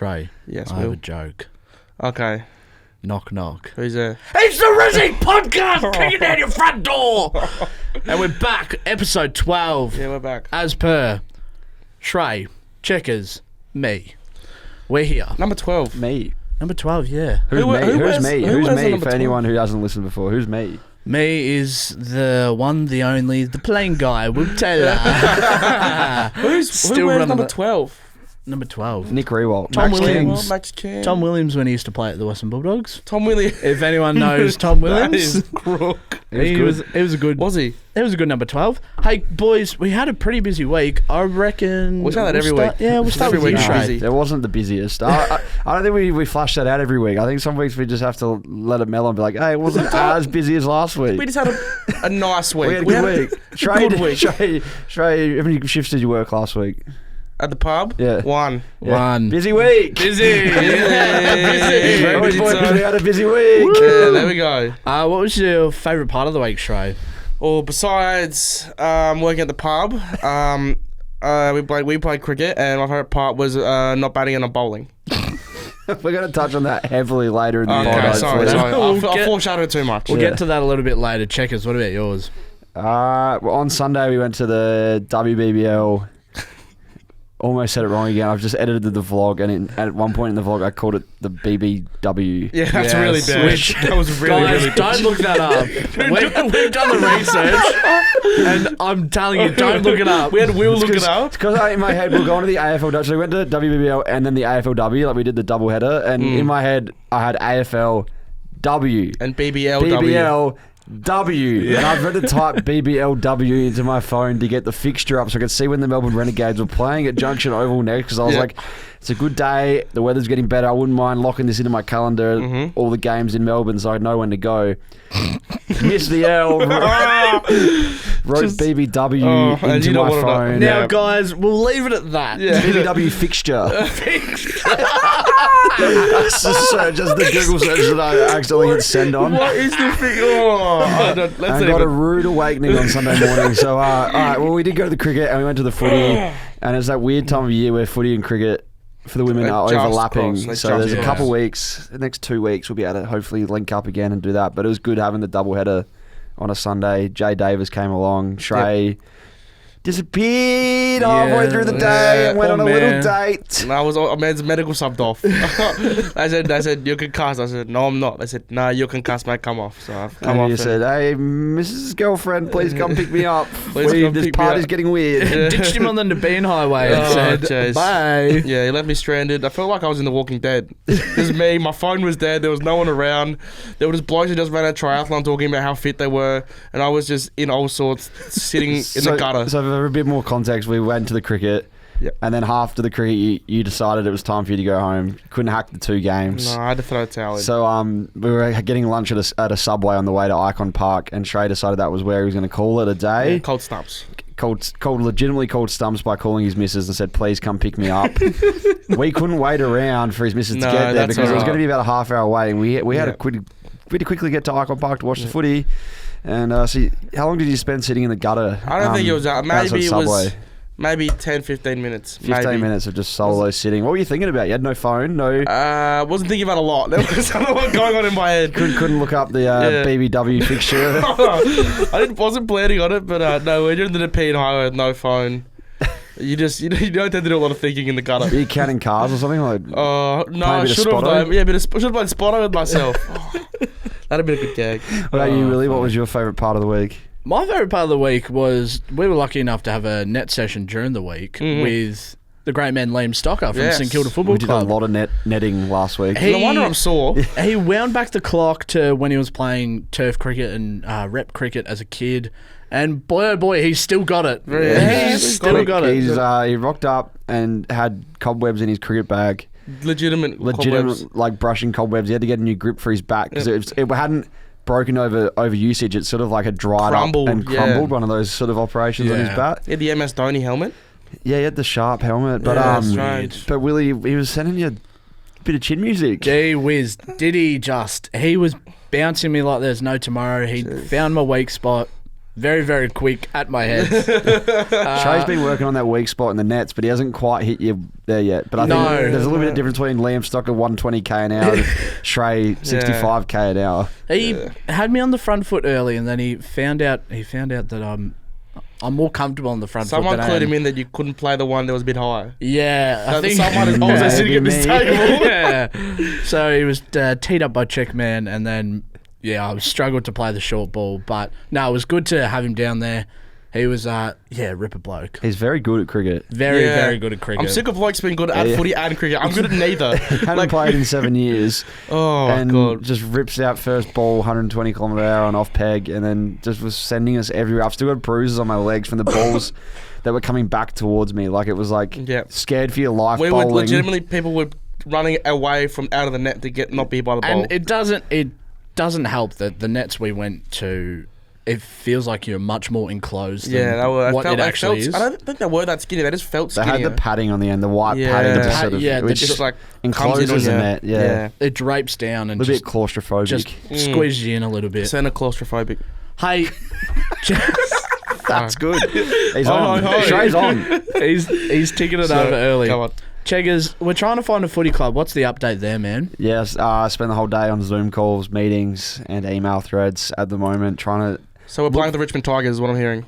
Srey, Yes, I have a Will. joke. Okay. Knock, knock. Who's there? It's the Ressies podcast kicking down your front door. And we're back, episode 12. Yeah, we're back. As per Srey, Checkers, me. We're here. Number 12. Me. Number 12, yeah. Who's Who- me? who Who's wears- me? who Who's wears the me? number For 12? anyone who hasn't listened before, who's me? Me is the one, the only, the plain guy, Will Taylor. Who wears running number the- 12? Number 12. Nick Rewalt. Tom Max Williams. King. Max King. Tom Williams when he used to play at the Western Bulldogs. Tom Williams. If anyone knows Tom That Williams, is crook. he was a good. Was he? It was a good number 12. Hey, boys, we had a pretty busy week. I reckon... We'll say that every start- week. Yeah, we'll start Every with you, week Srey. busy. It wasn't the busiest. I don't think we flash that out every week. I think some weeks we just have to let it mellow and be like, hey, it wasn't as busy as last week. We just had a nice week. We had a good week. good week. Trey, how many shifts did you work last week? At the pub? Yeah. One. One. Busy week. Busy. Busy. Very Busy boys, time. we had a busy week. Yeah, there we go. What was your favourite part of the week, Srey? Well, besides working at the pub, we played cricket, and my favourite part was not batting and not bowling. We're going to touch on that heavily later in the Okay, pod. sorry. We'll I get- foreshadowed too much. We'll Yeah. get to that a little bit later. Checkers, what about yours? Well, on Sunday we went to the WBBL. Almost said it wrong again. I've just edited the vlog, and at one point in the vlog I called it the BBW. Yeah, that's Yeah, really bad. switch. That was really, Guys, really don't look that up. We've done the research, and I'm telling you, don't look it up. We had Will look it up. It's because in my head we're going to the AFLW. So we went to WBBL and then the AFLW. Like we did the double header, and in my head I had AFLW And BBLW. BBLW, and I've had to type BBLW into my phone to get the fixture up so I could see when the Melbourne Renegades were playing at Junction Oval next. Because I was like, it's a good day. The weather's getting better. I wouldn't mind locking this into my calendar. All the games in Melbourne, so I'd know when to go. Missed the L. Wrote BBW and into you don't my wanna know. phone. Now, Yeah. guys, we'll leave it at that. Yeah. BBW fixture. That's just the Google search that I accidentally hit send on. What is the thing? Let's I not got a even. rude awakening on Sunday morning. So, all right, well, we did go to the cricket and we went to the footy. And it's that weird time of year where footy and cricket for the women They are just overlapping. cross, they So just there's a cross. couple weeks, the next 2 weeks, we'll be able to hopefully link up again and do that. But it was good having the doubleheader on a Sunday. Jay Davis came along. Srey disappeared halfway through the day and went poor on a little man. date. No, I made medical subbed off. I said, you're concussed. I said, no, I'm not. They said, no, you're concussed, mate. Come off. So I've come And off. you said, hey, Mrs. Girlfriend, please come pick me up. Please come This pick me party's up." getting weird. Ditched him on the Nabeen Highway and Oh, said, jeez. bye. Yeah, he left me stranded. I felt like I was in The Walking Dead. It was me. My phone was dead. There was no one around. There were just blokes who just ran a triathlon talking about how fit they were, and I was just in all sorts, sitting in the gutter. So for a bit more context, we went to the cricket, Yep. and then after the cricket, you decided it was time for you to go home. Couldn't hack the 2 games. No, I had to throw a towel in. So we were getting lunch at a Subway on the way to Icon Park, and Srey decided that was where he was going to call it a day. Cold stumps. Legitimately called stumps by calling his missus and said, please come pick me up. We couldn't wait around for his missus to No, get there that's because it was alright. going to be about a half hour wait, and we had Yeah. to quickly get to Icon Park to watch the footy. And see, how long did you spend sitting in the gutter? I don't think it was that. Maybe outside it Subway? was maybe 10, 15 minutes. 15 maybe. minutes of just solo sitting. What were you thinking about? You had no phone, no. Wasn't thinking about a lot. There was a lot going on in my head. Couldn't look up the BBW fixture. Wasn't planning on it, but no, we're doing the Nepean Highway with no phone. You don't tend to do a lot of thinking in the gutter. Are you counting cars or something? Like, No, Play a I bit of should have Spotto? though. Yeah, but should have played Spotto with myself. That'd been a good gag. what about you, Willie? What was your favourite part of the week? My favourite part of the week was we were lucky enough to have a net session during the week with the great man Liam Stocker from Yes. St Kilda Football We did Club. a lot of netting last week. Hey. No wonder I'm sore. He wound back the clock to when he was playing turf cricket and rep cricket as a kid. And boy, oh boy, he's still got it. Yeah. He's still got it. He rocked up and had cobwebs in his cricket bag. Legitimate cobwebs. Like brushing cobwebs. He had to get a new grip for his back because it hadn't broken over usage. It sort of like had dried Crumbled, up and yeah. crumbled. One of those sort of operations on his Yeah. bat. He had the MS Dhoni helmet. Yeah, he had the sharp helmet. But Yeah, strange. but Willie, he was sending you a bit of chin music. Gee whiz, did he just? He was bouncing me like there's no tomorrow. He found my weak spot. Very, very quick at my head. Shrey's been working on that weak spot in the nets, but he hasn't quite hit you there yet. But I think there's a little bit of difference between Liam Stocker 120k an hour and Srey 65k an hour. He had me on the front foot early, and then he found out that I'm more comfortable on the front foot. Someone than clued I am. him in that you couldn't play the one that was a bit higher. Yeah, I think someone is also sitting at this table. Yeah. So he was teed up by Checkman, and then I struggled to play the short ball, but no, it was good to have him down there. He was ripper bloke. He's very good at cricket. Very good at cricket. I'm sick of blokes being good at footy and cricket. I'm good at neither. Hadn't played in 7 years. Oh, and God. just rips out first ball 120 km an hour on off peg, and then just was sending us everywhere. I've still got bruises on my legs from the balls that were coming back towards me. Like it was like scared for your life. We bowling. were legitimately, people were running away from out of the net to not be by the ball. And it doesn't help that the nets we went to, it feels like you're much more enclosed than what it actually is. I don't think they were that skinny. They just felt They skinnier. had the padding on the end, the white padding that sort of, which just like encloses comes the in on net. Yeah. It drapes down and A little bit claustrophobic. just squeezes you in a little bit. Sound claustrophobic. Hey, That's good. He's on. Hi. Shrey's on. he's ticking it over early. Come on. Cheggers, we're trying to find a footy club. What's the update there, man? Yes, I spend the whole day on Zoom calls, meetings, and email threads at the moment, trying to So we're playing with the Richmond Tigers, is what I'm hearing.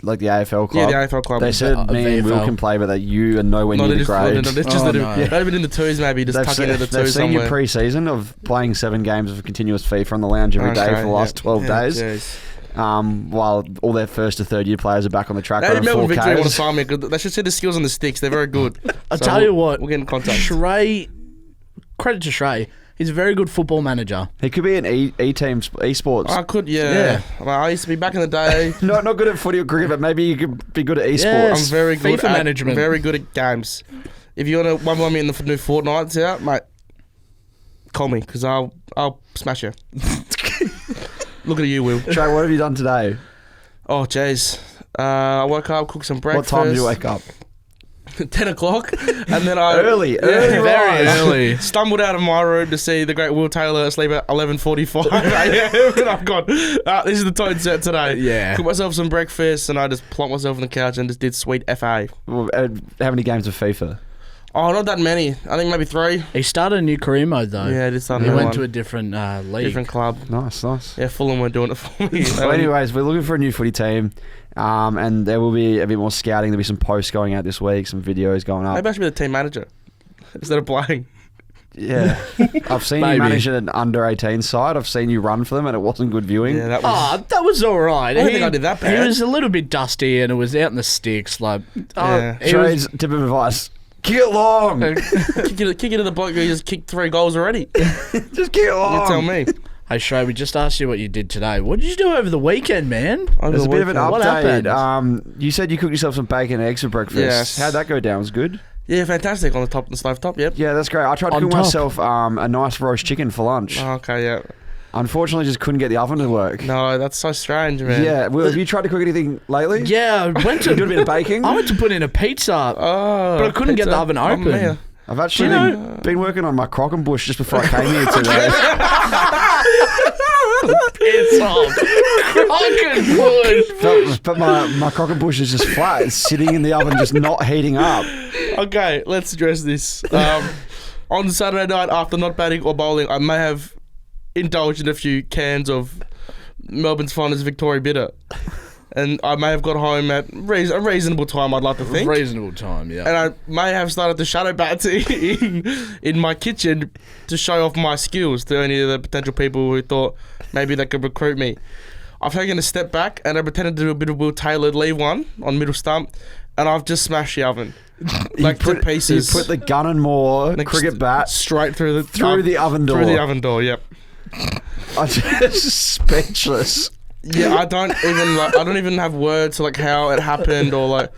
like the AFL club. Yeah, the AFL club. They said me and Will VFL. can play, but that you are nowhere No, near the grade. it's just Oh, that no. they've been in the twos, maybe just tucking into the They've twos seen your somewhere. pre-season of playing 7 games of continuous FIFA on the lounge every day for the last 12 days. Jeez. While all their first to third year players are back on the track Maybe running Melbourne Victory want to 4Ks. sign me because they should see the skills on the sticks. They're very good. I'll tell you what. We'll get in contact. Srey, credit to Srey. He's a very good football manager. He could be an E-team esports. I could, yeah. I used to be back in the day. Not good at footy or cricket, but maybe you could be good at esports. Yes. I'm very good FIFA at management. Very good at games. If you want to one me in the new Fortnite's out, mate, call me because I'll smash you. Look at you, Will. Shrey, what have you done today? Oh, jeez. I woke up, cooked some breakfast. What time did you wake up? 10 o'clock. And then I... Early very rise. early. Stumbled out of my room to see the great Will Taylor asleep at 11:45 a.m. And I've gone, this is the tone set today. Yeah. Cooked myself some breakfast and I just plonked myself on the couch and just did sweet FA. Well, how many games of FIFA? Oh, not that many. I think maybe 3. He started a new career mode, though. Yeah, I did start He another went one. to a different league. Different club. Nice. Yeah, Fulham were doing it for me. Well, anyways, we're looking for a new footy team, and there will be a bit more scouting. There'll be some posts going out this week, some videos going up. Maybe I should be the team manager instead of playing. Yeah, I've seen you Maybe. manage an under-18 side. I've seen you run for them, and it wasn't good viewing. Yeah, that was... Oh, that was all right. I don't think I did that bad. He was a little bit dusty and it was out in the sticks. Like, Yeah. it was, Shrey's tip of advice: kick it long. kick it into the bloke who just kicked 3 goals already. Just kick it long. You tell me. Hey, Shrey, we just asked you what you did today. What did you do over the weekend, man? There's a bit of an What update. You said you cooked yourself some bacon and eggs for breakfast. Yes. How'd that go down? Was it good? Yeah, fantastic on the stove top, yep. Yeah, that's great. I tried to On cook top. myself a nice roast chicken for lunch. Oh, okay, yeah. Unfortunately, just couldn't get the oven to work. No, that's so strange, man. Yeah, well, have you tried to cook anything lately? Yeah, I went You to do a bit of baking? I went to put in a pizza. Oh, But I couldn't get the oven open. Man. I've actually Do you been working on my crock and bush just before I came here today. It's off. Fucking good. but my crock and bush is just flat. It's sitting in the oven, just not heating up. Okay, let's address this. On Saturday night, after not batting or bowling, I may have indulged in a few cans of Melbourne's finest Victoria Bitter. And I may have got home at a reasonable time, I'd like to think. Reasonable time, yeah. And I may have started to shadow bat in my kitchen to show off my skills to any of the potential people who thought maybe they could recruit me. I've taken a step back and I pretended to do a bit of Will Taylor leave one on middle stump, and I've just smashed the oven. Like to pieces. You put the gun and more Like cricket bat straight through the through the oven door. Through the oven door, yep. I'm just speechless. Yeah, I don't even have words for like how it happened or like.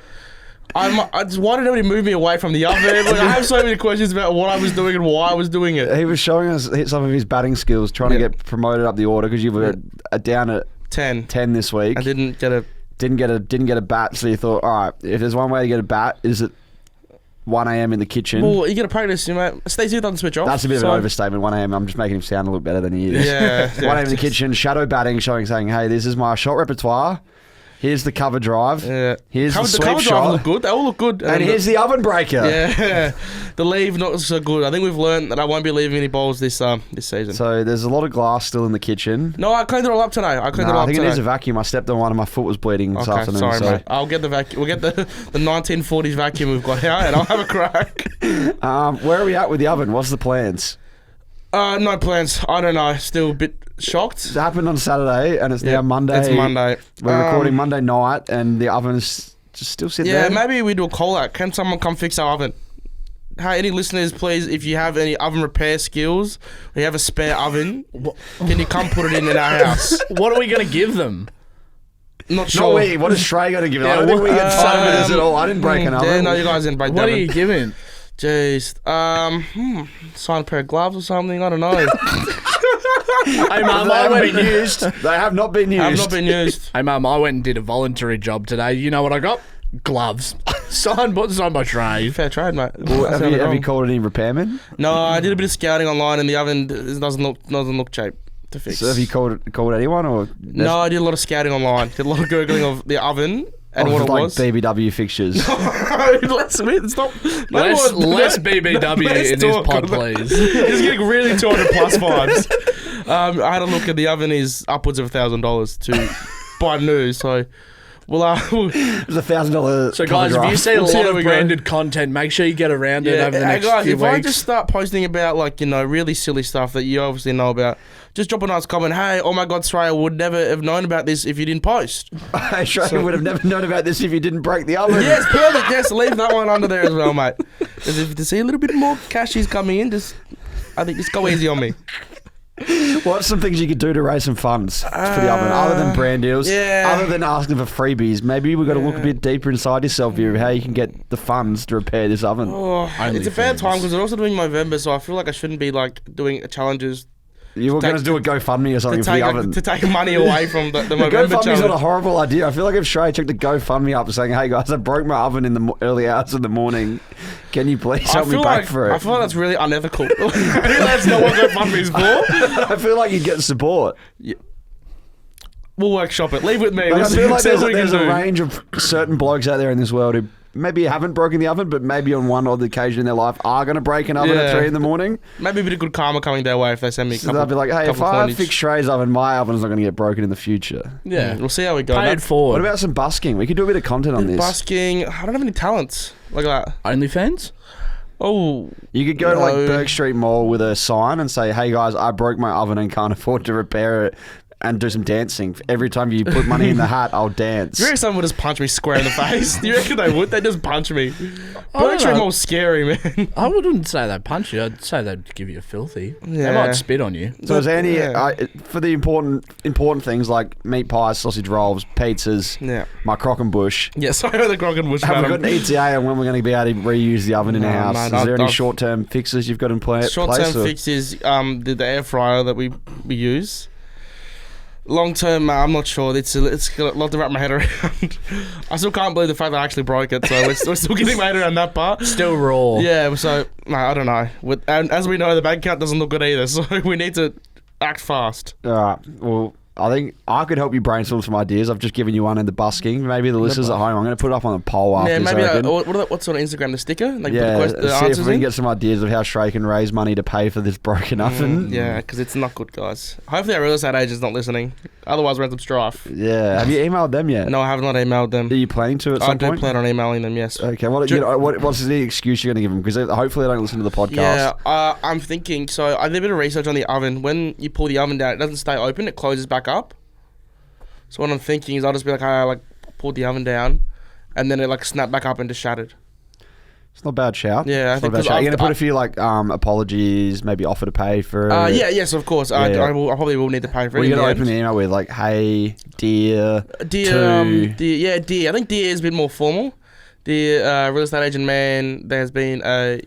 Why did nobody move me away from the oven? Like, I have so many questions about what I was doing and why I was doing it. He was showing us some of his batting skills, trying to get promoted up the order because you were down at 10 this week. I didn't get a. Didn't get a bat, so you thought, all right, if there's one way to get a bat, is it 1 a.m. in the kitchen. Well, you got to practice, mate. Stacey doesn't switch off. That's a bit of an overstatement. 1 a.m. I'm just making him sound a little better than he is. Yeah. 1 a.m. in the kitchen, shadow batting, saying, hey, this is my shot repertoire. Here's the cover drive. Yeah. Here's the sweep cover drive shot. look good. They all look good. And here's the oven breaker. Yeah. The leave not so good. I think we've learned that I won't be leaving any balls this season. So there's a lot of glass still in the kitchen. No, I cleaned it all up today. I think it needs a vacuum. I stepped on one and my foot was bleeding this afternoon. Sorry, so. mate. I'll get the vacuum. We'll get the 1940s vacuum we've got here, and I'll have a crack. Where are we at with the oven? What's the plans? No plans. I don't know. Still a bit shocked. It happened on Saturday and it's now Monday. It's Monday. We're recording Monday night and the oven's just still sitting there. Yeah, maybe we do a call out. Can someone come fix our oven? Hey, any listeners, please, if you have any oven repair skills, or you have a spare oven, can you come put it in our house? What are we going to give them? Not sure. No, wait, what is Srey going to give it? I don't think we get time with this at all. I didn't break an oven. Yeah, no, you guys didn't break What that. are you giving? Jeez. Sign a pair of gloves or something. I don't know. Hey, Mum, They I haven't went been used. They have not been used. I've not been used. Hey, Mum, I went and did a voluntary job today. You know what I got? Gloves. signed by Srey. Fair trade, mate. Well, have you called any repairmen? No, I did a bit of scouting online, and the oven doesn't look cheap to fix. So have you called anyone or? No, I did a lot of scouting online. Did a lot of googling of the oven and what it like was. BBW fixtures. Let's stop. Less BBW in this pod, please. He's getting really 200 plus vibes. I had a look at the oven is upwards of $1,000 to buy new, so well, It's $1,000. So guys, if you see a lot of branded content, make sure you get around it over the next guys, few if weeks. I just start posting about really silly stuff that you obviously know about, just drop a nice comment. Hey, oh my God, Srey, I would never have known about this if you didn't post. Hey, Srey would have never known about this if you didn't break the oven. Yes, perfect. Yes, leave that one under there as well, mate. Because if to see a little bit more cashies coming in, I think just go easy on me. What's some things you could do to raise some funds for the oven, other than brand deals, other than asking for freebies? Maybe we've got to look a bit deeper inside yourself here of how you can get the funds to repair this oven. Oh, it's a bad time because we're also doing November, so I feel like I shouldn't be doing challenges. You were going to do a GoFundMe or something for the oven. To take money away from the November GoFundMe's challenge. not a horrible idea. I feel like if Srey checked the GoFundMe up saying, hey guys, I broke my oven in the early hours of the morning. Can you please help me back for it? I feel like that's really unethical. That's not what GoFundMe's for. I feel like you'd get support. Yeah. We'll workshop it. Leave it with me. I feel like there's a a range of certain blokes out there in this world who maybe haven't broken the oven, but maybe on one odd occasion in their life are going to break an oven at 3 a.m. Maybe a bit of good karma coming their way if they send me a couple. They'll be like, hey, if I fix Shrey's oven, my oven's not going to get broken in the future. Yeah. We'll see how we go. Pay it forward. What about some busking? We could do a bit of content on this. Busking. I don't have any talents like that. OnlyFans? Oh. You could go to like Burke Street Mall with a sign and say, hey guys, I broke my oven and can't afford to repair it. And do some dancing. Every time you put money in the hat, I'll dance. Do you reckon someone would just punch me square in the face? Do you reckon they would? They just punch me. Burke Street Mall's scary, man. I wouldn't say they'd punch you. I'd say they'd give you a filthy. Yeah. They might spit on you. So is there any, for the important things like meat pies, sausage rolls, pizzas, my crock and bush. Yeah, sorry the crock and bush. Have we got an ETA on when we're going to be able to reuse the oven in our house? Man, is there any short-term fixes you've got in place? Short-term fixes, the air fryer that we use. Long term, I'm not sure. It's got a lot to wrap my head around. I still can't believe the fact that I actually broke it. So we're still getting my head around that part. Still raw. Yeah. So I don't know. And as we know, the bank account doesn't look good either. So we need to act fast. All right. Well, I think I could help you brainstorm some ideas. I've just given you one in the busking. Maybe the listeners at home, I'm going to put it up on a poll after this. Yeah, maybe what sort of Instagram? The sticker? Like see if we can get some ideas of how Srey can raise money to pay for this broken oven. Yeah, because it's not good, guys. Hopefully our real estate agent's not listening. Otherwise, we're in some strife. Yeah. Have you emailed them yet? No, I have not emailed them. Are you planning to at some point? I do plan on emailing them, yes. Okay. What's the excuse you're going to give them? Because hopefully they don't listen to the podcast. Yeah, I'm thinking. So I did a bit of research on the oven. When you pull the oven down, it doesn't stay open. It closes back up. So what I'm thinking is I'll just be like, I pulled the oven down, and then it snapped back up and just shattered. It's not a bad shout. Yeah, I think you're going to put a few apologies, maybe offer to pay for it. Yes, of course. I probably will need to pay for it. Well, you're going to open the email with hey, dear, dear. I think dear is a bit more formal. Dear real estate agent man, there's been a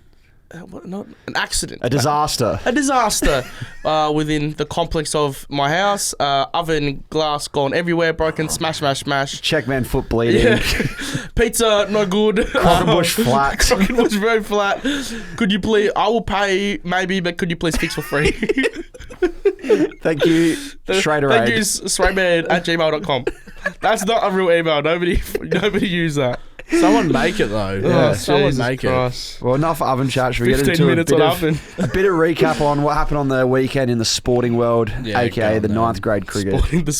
not an accident. A disaster. A disaster within the complex of my house. Oven glass gone everywhere, broken, smash. Checkman foot bleeding. Yeah. Pizza no good. Crockenbush flat. Crockenbush very flat. Could you please? I will pay maybe, but could you please fix for free? Thank you, Schrader. Thank you, sreyman@gmail.com. That's not a real email. Nobody use that. Someone make it though. Oh, Someone Jesus make Christ. Well, enough oven chat. Should we get 15 into minutes on oven. a bit of recap on what happened on the weekend in the sporting world, Yeah, aka go the on, ninth grade cricket?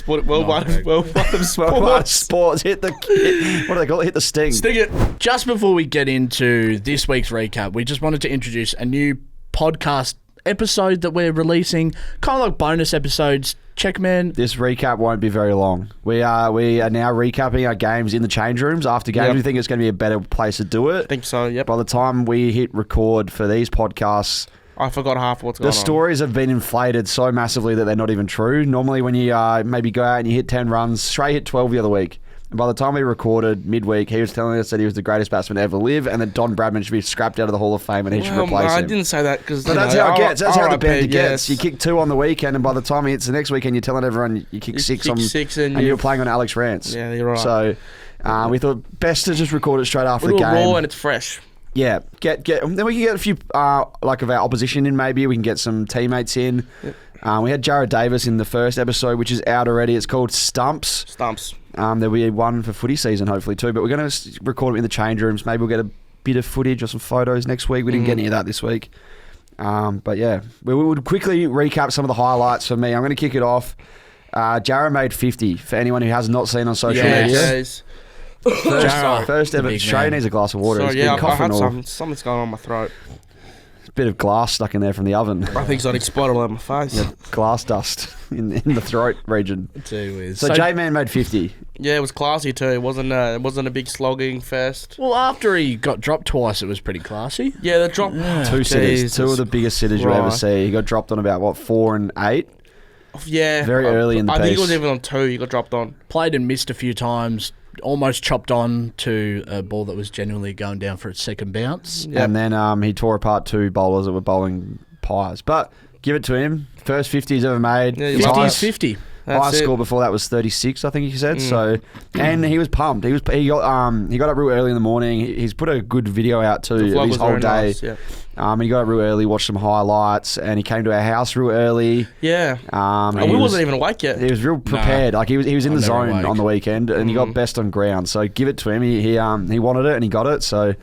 Worldwide of Sports. sports. What do they call it? Hit the sting. Sting it. Just before we get into this week's recap, we just wanted to introduce a new podcast episode that we're releasing, kind of like bonus episodes. Checkman. This recap won't be very long. We are now recapping our games in the change rooms after games. Yep. We think it's going to be a better place to do it. I think so, yep. By the time we hit record for these podcasts, I forgot half what's going the on. stories have been inflated so massively that they're not even true. Normally when you maybe go out and you hit 10 runs, Srey hit 12 the other week. And by the time we recorded midweek, he was telling us that he was the greatest batsman to ever live and that Don Bradman should be scrapped out of the Hall of Fame and he should replace I him. didn't say that because But that's how it gets. That's how the bender gets. Yes. You kick 2 on the weekend, and by the time it's the next weekend, you're telling everyone you kick 6 on, and you're playing on Alex Rance. Yeah, you're right. So we thought best to just record it straight after We'll the do it game. raw and it's fresh. Yeah, get. Then we can get a few like of our opposition in. Maybe we can get some teammates in. Yep. We had Jared Davis in the first episode, which is out already. It's called Stumps. There'll be one for footy season, hopefully, too. But we're going to record it in the change rooms. Maybe we'll get a bit of footage or some photos next week. We didn't get any of that this week. But yeah, we would quickly recap some of the highlights for me. I'm going to kick it off. Jarrah made 50 for anyone who has not seen on social media. Yes. First ever. Big Shrey man. needs a glass of water. So, He's yeah, been I've coughing had or something's going on in my throat. a bit of glass stuck in there from the oven. I think it's exploded all over my face. Yeah, glass dust in the throat region. Too weird. So J-Man made 50. Yeah, it was classy too. It wasn't a big slogging fest. Well, after he got dropped twice, it was pretty classy. Yeah, the drop. Two sitters. Jesus 2 of the biggest sitters you ever Christ. see. He got dropped on about, 4 and 8? Yeah, Very early in the I think it piece. was even on 2. He got dropped on. Played and missed a few times. Almost chopped on to a ball that was genuinely going down for its second bounce. Yep. And then he tore apart 2 bowlers that were bowling pies. But give it to him. First 50 he's ever made. Yeah, His 50 highest- is 50. Highest That's it. score before that was 36, I think he said. So, and he was pumped. He got up real early in the morning. He's put a good video out too The of vlog his was whole very day. nice, yeah. And he got up real early, watched some highlights, and he came to our house real early. Yeah. And And we wasn't even awake yet. He was real prepared. Like he was in I'm the never zone awake. on the weekend, and he got best on ground. So give it to him. He wanted it and he got it. So,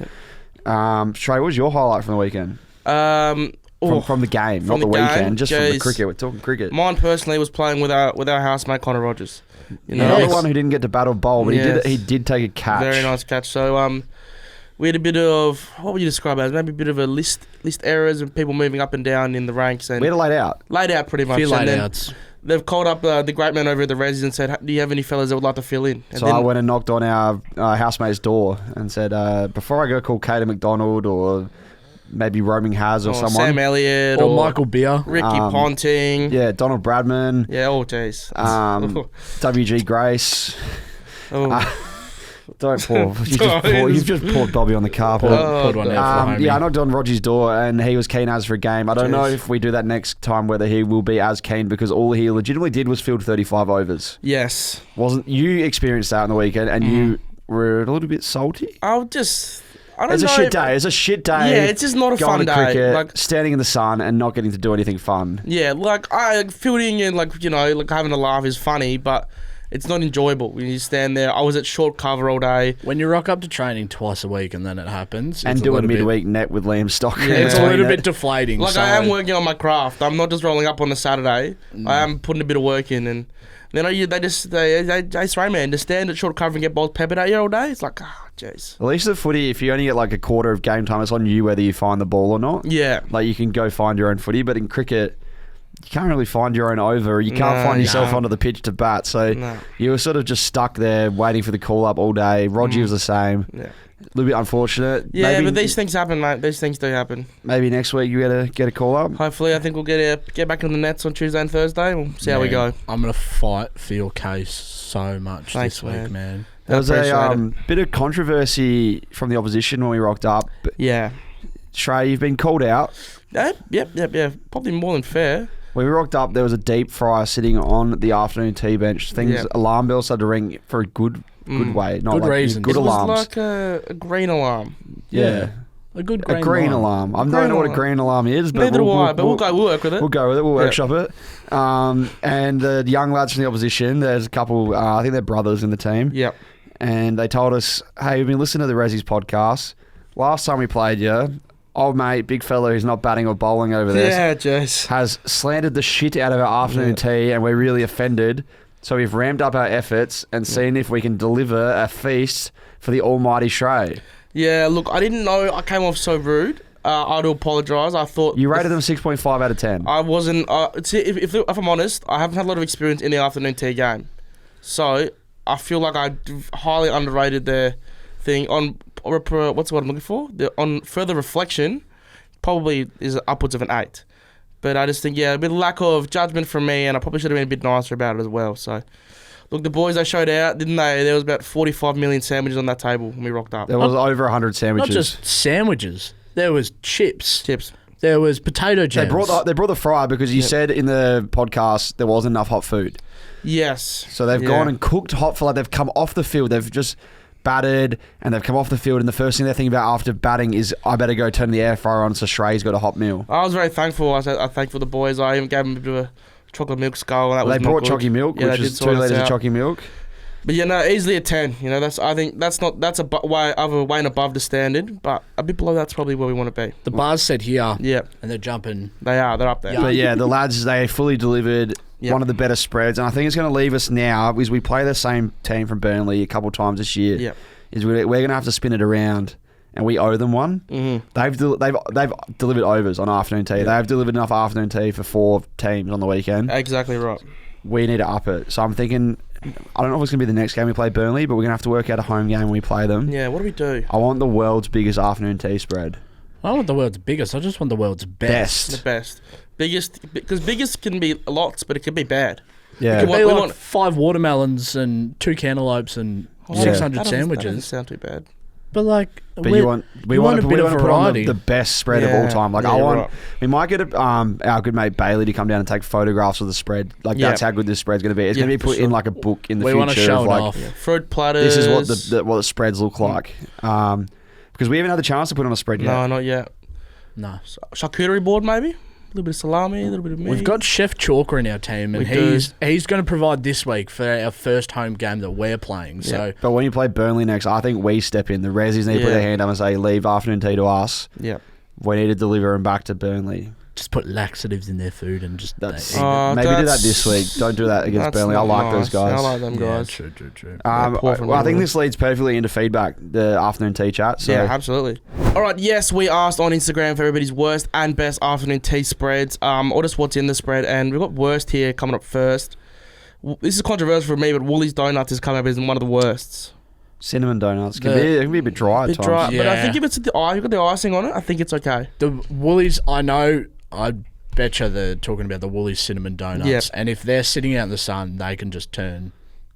Shrey, what was your highlight from the weekend? From the game, not from the the game? weekend, just from the Jeez. cricket. We're talking cricket. Mine personally was playing with our housemate Connor Rogers. You know, Another Yes. one who didn't get to battle bowl, but Yes. he did take a catch. very nice catch. So we had a bit of, what would you describe it as? Maybe a bit of a list errors and people moving up and down in the ranks and We had it laid out. laid out pretty much. Few And laid then outs. they've called up the great man over at the Ressies and said, "Do you have any fellas that would like to fill in?" And So I went and knocked on our housemate's door and said, before I go call Cater McDonald or maybe Roaming Has or someone. Sam Elliott Or Michael Beer. Ricky Um, Ponting. Yeah, Donald Bradman, Oh, jeez. WG Grace. Oh. Don't pour. You've just poured Bobby on the carpet. Poured one out for the homie. I knocked on Roger's door and he was keen as for a game. I don't know Jeez. if we do that next time whether he will be as keen because all he legitimately did was field 35 overs. Yes. Wasn't you experienced that on the weekend and you were a little bit salty? I don't It's know. a shit day. It's a shit day. Yeah, it's just not a going fun to day. cricket, Like, standing in the sun and not getting to do anything fun. yeah, fielding and having a laugh is funny, but it's not enjoyable when you stand there. I was at short cover all day. When you rock up to training twice a week and then it happens. And it's do a little bit- midweek net with Liam Stocker. Yeah, It's a Yeah. little bit deflating. Like, so I am working on my craft. I'm not just rolling up on a Saturday. I am putting a bit of work in, and then they Srey, man, to stand at short cover and get balls peppered at you all day. It's like, jeez. At least the footy, if you only get like a quarter of game time, it's on you whether you find the ball or not. Yeah. Like you can go find your own footy, but in cricket, you can't really find your own over. You can't No, find yourself no. onto the pitch to bat. So No. you were sort of just stuck there waiting for the call up all day. Roger was the same. Yeah. A little bit unfortunate. Yeah, maybe, but these things happen, mate. These things do happen. maybe next week you get a call up. Hopefully, I think we'll get back in the nets on Tuesday and Thursday. We'll see how we Man, go. I'm going to fight for your case so much Thanks, this week, man. man. There was Appreciate a it. bit of controversy from the opposition when we rocked up. Yeah. Srey, you've been called out. Yep. Probably more than fair. When we rocked up, there was a deep fryer sitting on the afternoon tea bench. Alarm bells started to ring for a good way. Not Good like reasons. Good It alarms. was like a green alarm. Yeah. A good A green alarm. I don't know what a green alarm is, but Neither do I, but we'll work with it. We'll go with it. We'll workshop it. And the young lads from the opposition, there's a couple, I think they're brothers in the team. Yep. And they told us, hey, we've been listening to the Ressies podcast. Last time we played you, old mate, big fella who's not batting or bowling over there, Yeah, Jess. has slandered the shit out of our afternoon tea, and we're really offended. So we've ramped up our efforts and seen if we can deliver a feast for the almighty Srey. Yeah, look, I didn't know I came off so rude. I do apologise. I thought... You rated them 6.5 out of 10. I wasn't... if I'm honest, I haven't had a lot of experience in the afternoon tea game. So, I feel like I highly underrated their thing. On... What's the word I'm looking for? On further reflection, probably is upwards of an 8. But I just think, a bit of lack of judgment from me, and I probably should have been a bit nicer about it as well. So, look, the boys, they showed out, didn't they? There was about 45 million sandwiches on that table when we rocked up. There was over 100 sandwiches. Not just sandwiches. There was chips. Chips. There was potato jams. They brought the fryer because you said in the podcast there wasn't enough hot food. Yes. So they've gone and cooked hot for they've come off the field. They've just batted and they've come off the field, and the first thing they're thinking about after batting is, I better go turn the air fryer on so Srey's got a hot meal. I was very thankful. I thankful the boys. I even gave them a bit of a chocolate milk skull. And that was They brought chalky milk, Yeah, which they is did 2 sort us litres of out. chalky milk. But easily a 10. I think that's a way and above the standard, but a bit below that's probably where we want to be. The bars said here. Yeah, And they're jumping. they're up there. Yeah. But yeah, the lads, they fully delivered Yep. one of the better spreads, and I think it's going to leave us now, because we play the same team from Burnley a couple of times this year, Yep. is we're going to have to spin it around, and we owe them one. Mm-hmm. They've delivered overs on afternoon tea. They've delivered enough afternoon tea for 4 teams on the weekend. Exactly right. We need to up it. So I'm thinking, I don't know if it's going to be the next game we play Burnley, but we're going to have to work out a home game when we play them. Yeah, what do we do? I want the world's biggest afternoon tea spread. I don't want the world's biggest. I just want the world's best. The best. Biggest, because biggest can be lots, but it can be bad. Yeah. It could be We like want- 5 watermelons and 2 cantaloupes and Oh, 600 that doesn't sandwiches. sound too bad. But like, But we want a bit of to put on variety. the best spread of all time. Like Yeah, I want, right. we might get our good mate Bailey to come down and take photographs of the spread. Like Yeah. that's how good this spread's going to be. It's going to be for put sure. in like a book in the We future. want to show of it like, off. Fruit platters. this is what the spreads look like. Because we haven't had the chance to put on a spread yet. No, not yet. No. Charcuterie board, maybe? A little bit of salami, a little bit of meat. We've got Chef Chalker in our team, and We do. he's going to provide this week for our first home game that we're playing. So But when you play Burnley next, I think we step in. The Ressies need to put Yeah. their hand up and say, leave afternoon tea to us. Yeah. We need to deliver them back to Burnley. just put laxatives in their food and just That's they eat Oh, maybe do that that's- this week. Don't do that against That's Burnley. I not like those nice. guys. I like them Yeah, guys. true. Poor from Well, I think Liverpool. this leads perfectly into feedback, the afternoon tea chat. So Yeah, absolutely. All right, yes, we asked on Instagram for everybody's worst and best afternoon tea spreads, or just what's in the spread, and we've got worst here coming up first. This is controversial for me, but Woolies Donuts is coming up as one of the worsts. cinnamon donuts The- it can be a bit dry at Bit times. dry, but I Yeah. think if it's you've got the icing on it, I think it's okay. The Woolies, I know, I betcha they're talking about the Woolies cinnamon donuts. Yep. And if they're sitting out in the sun, they can just turn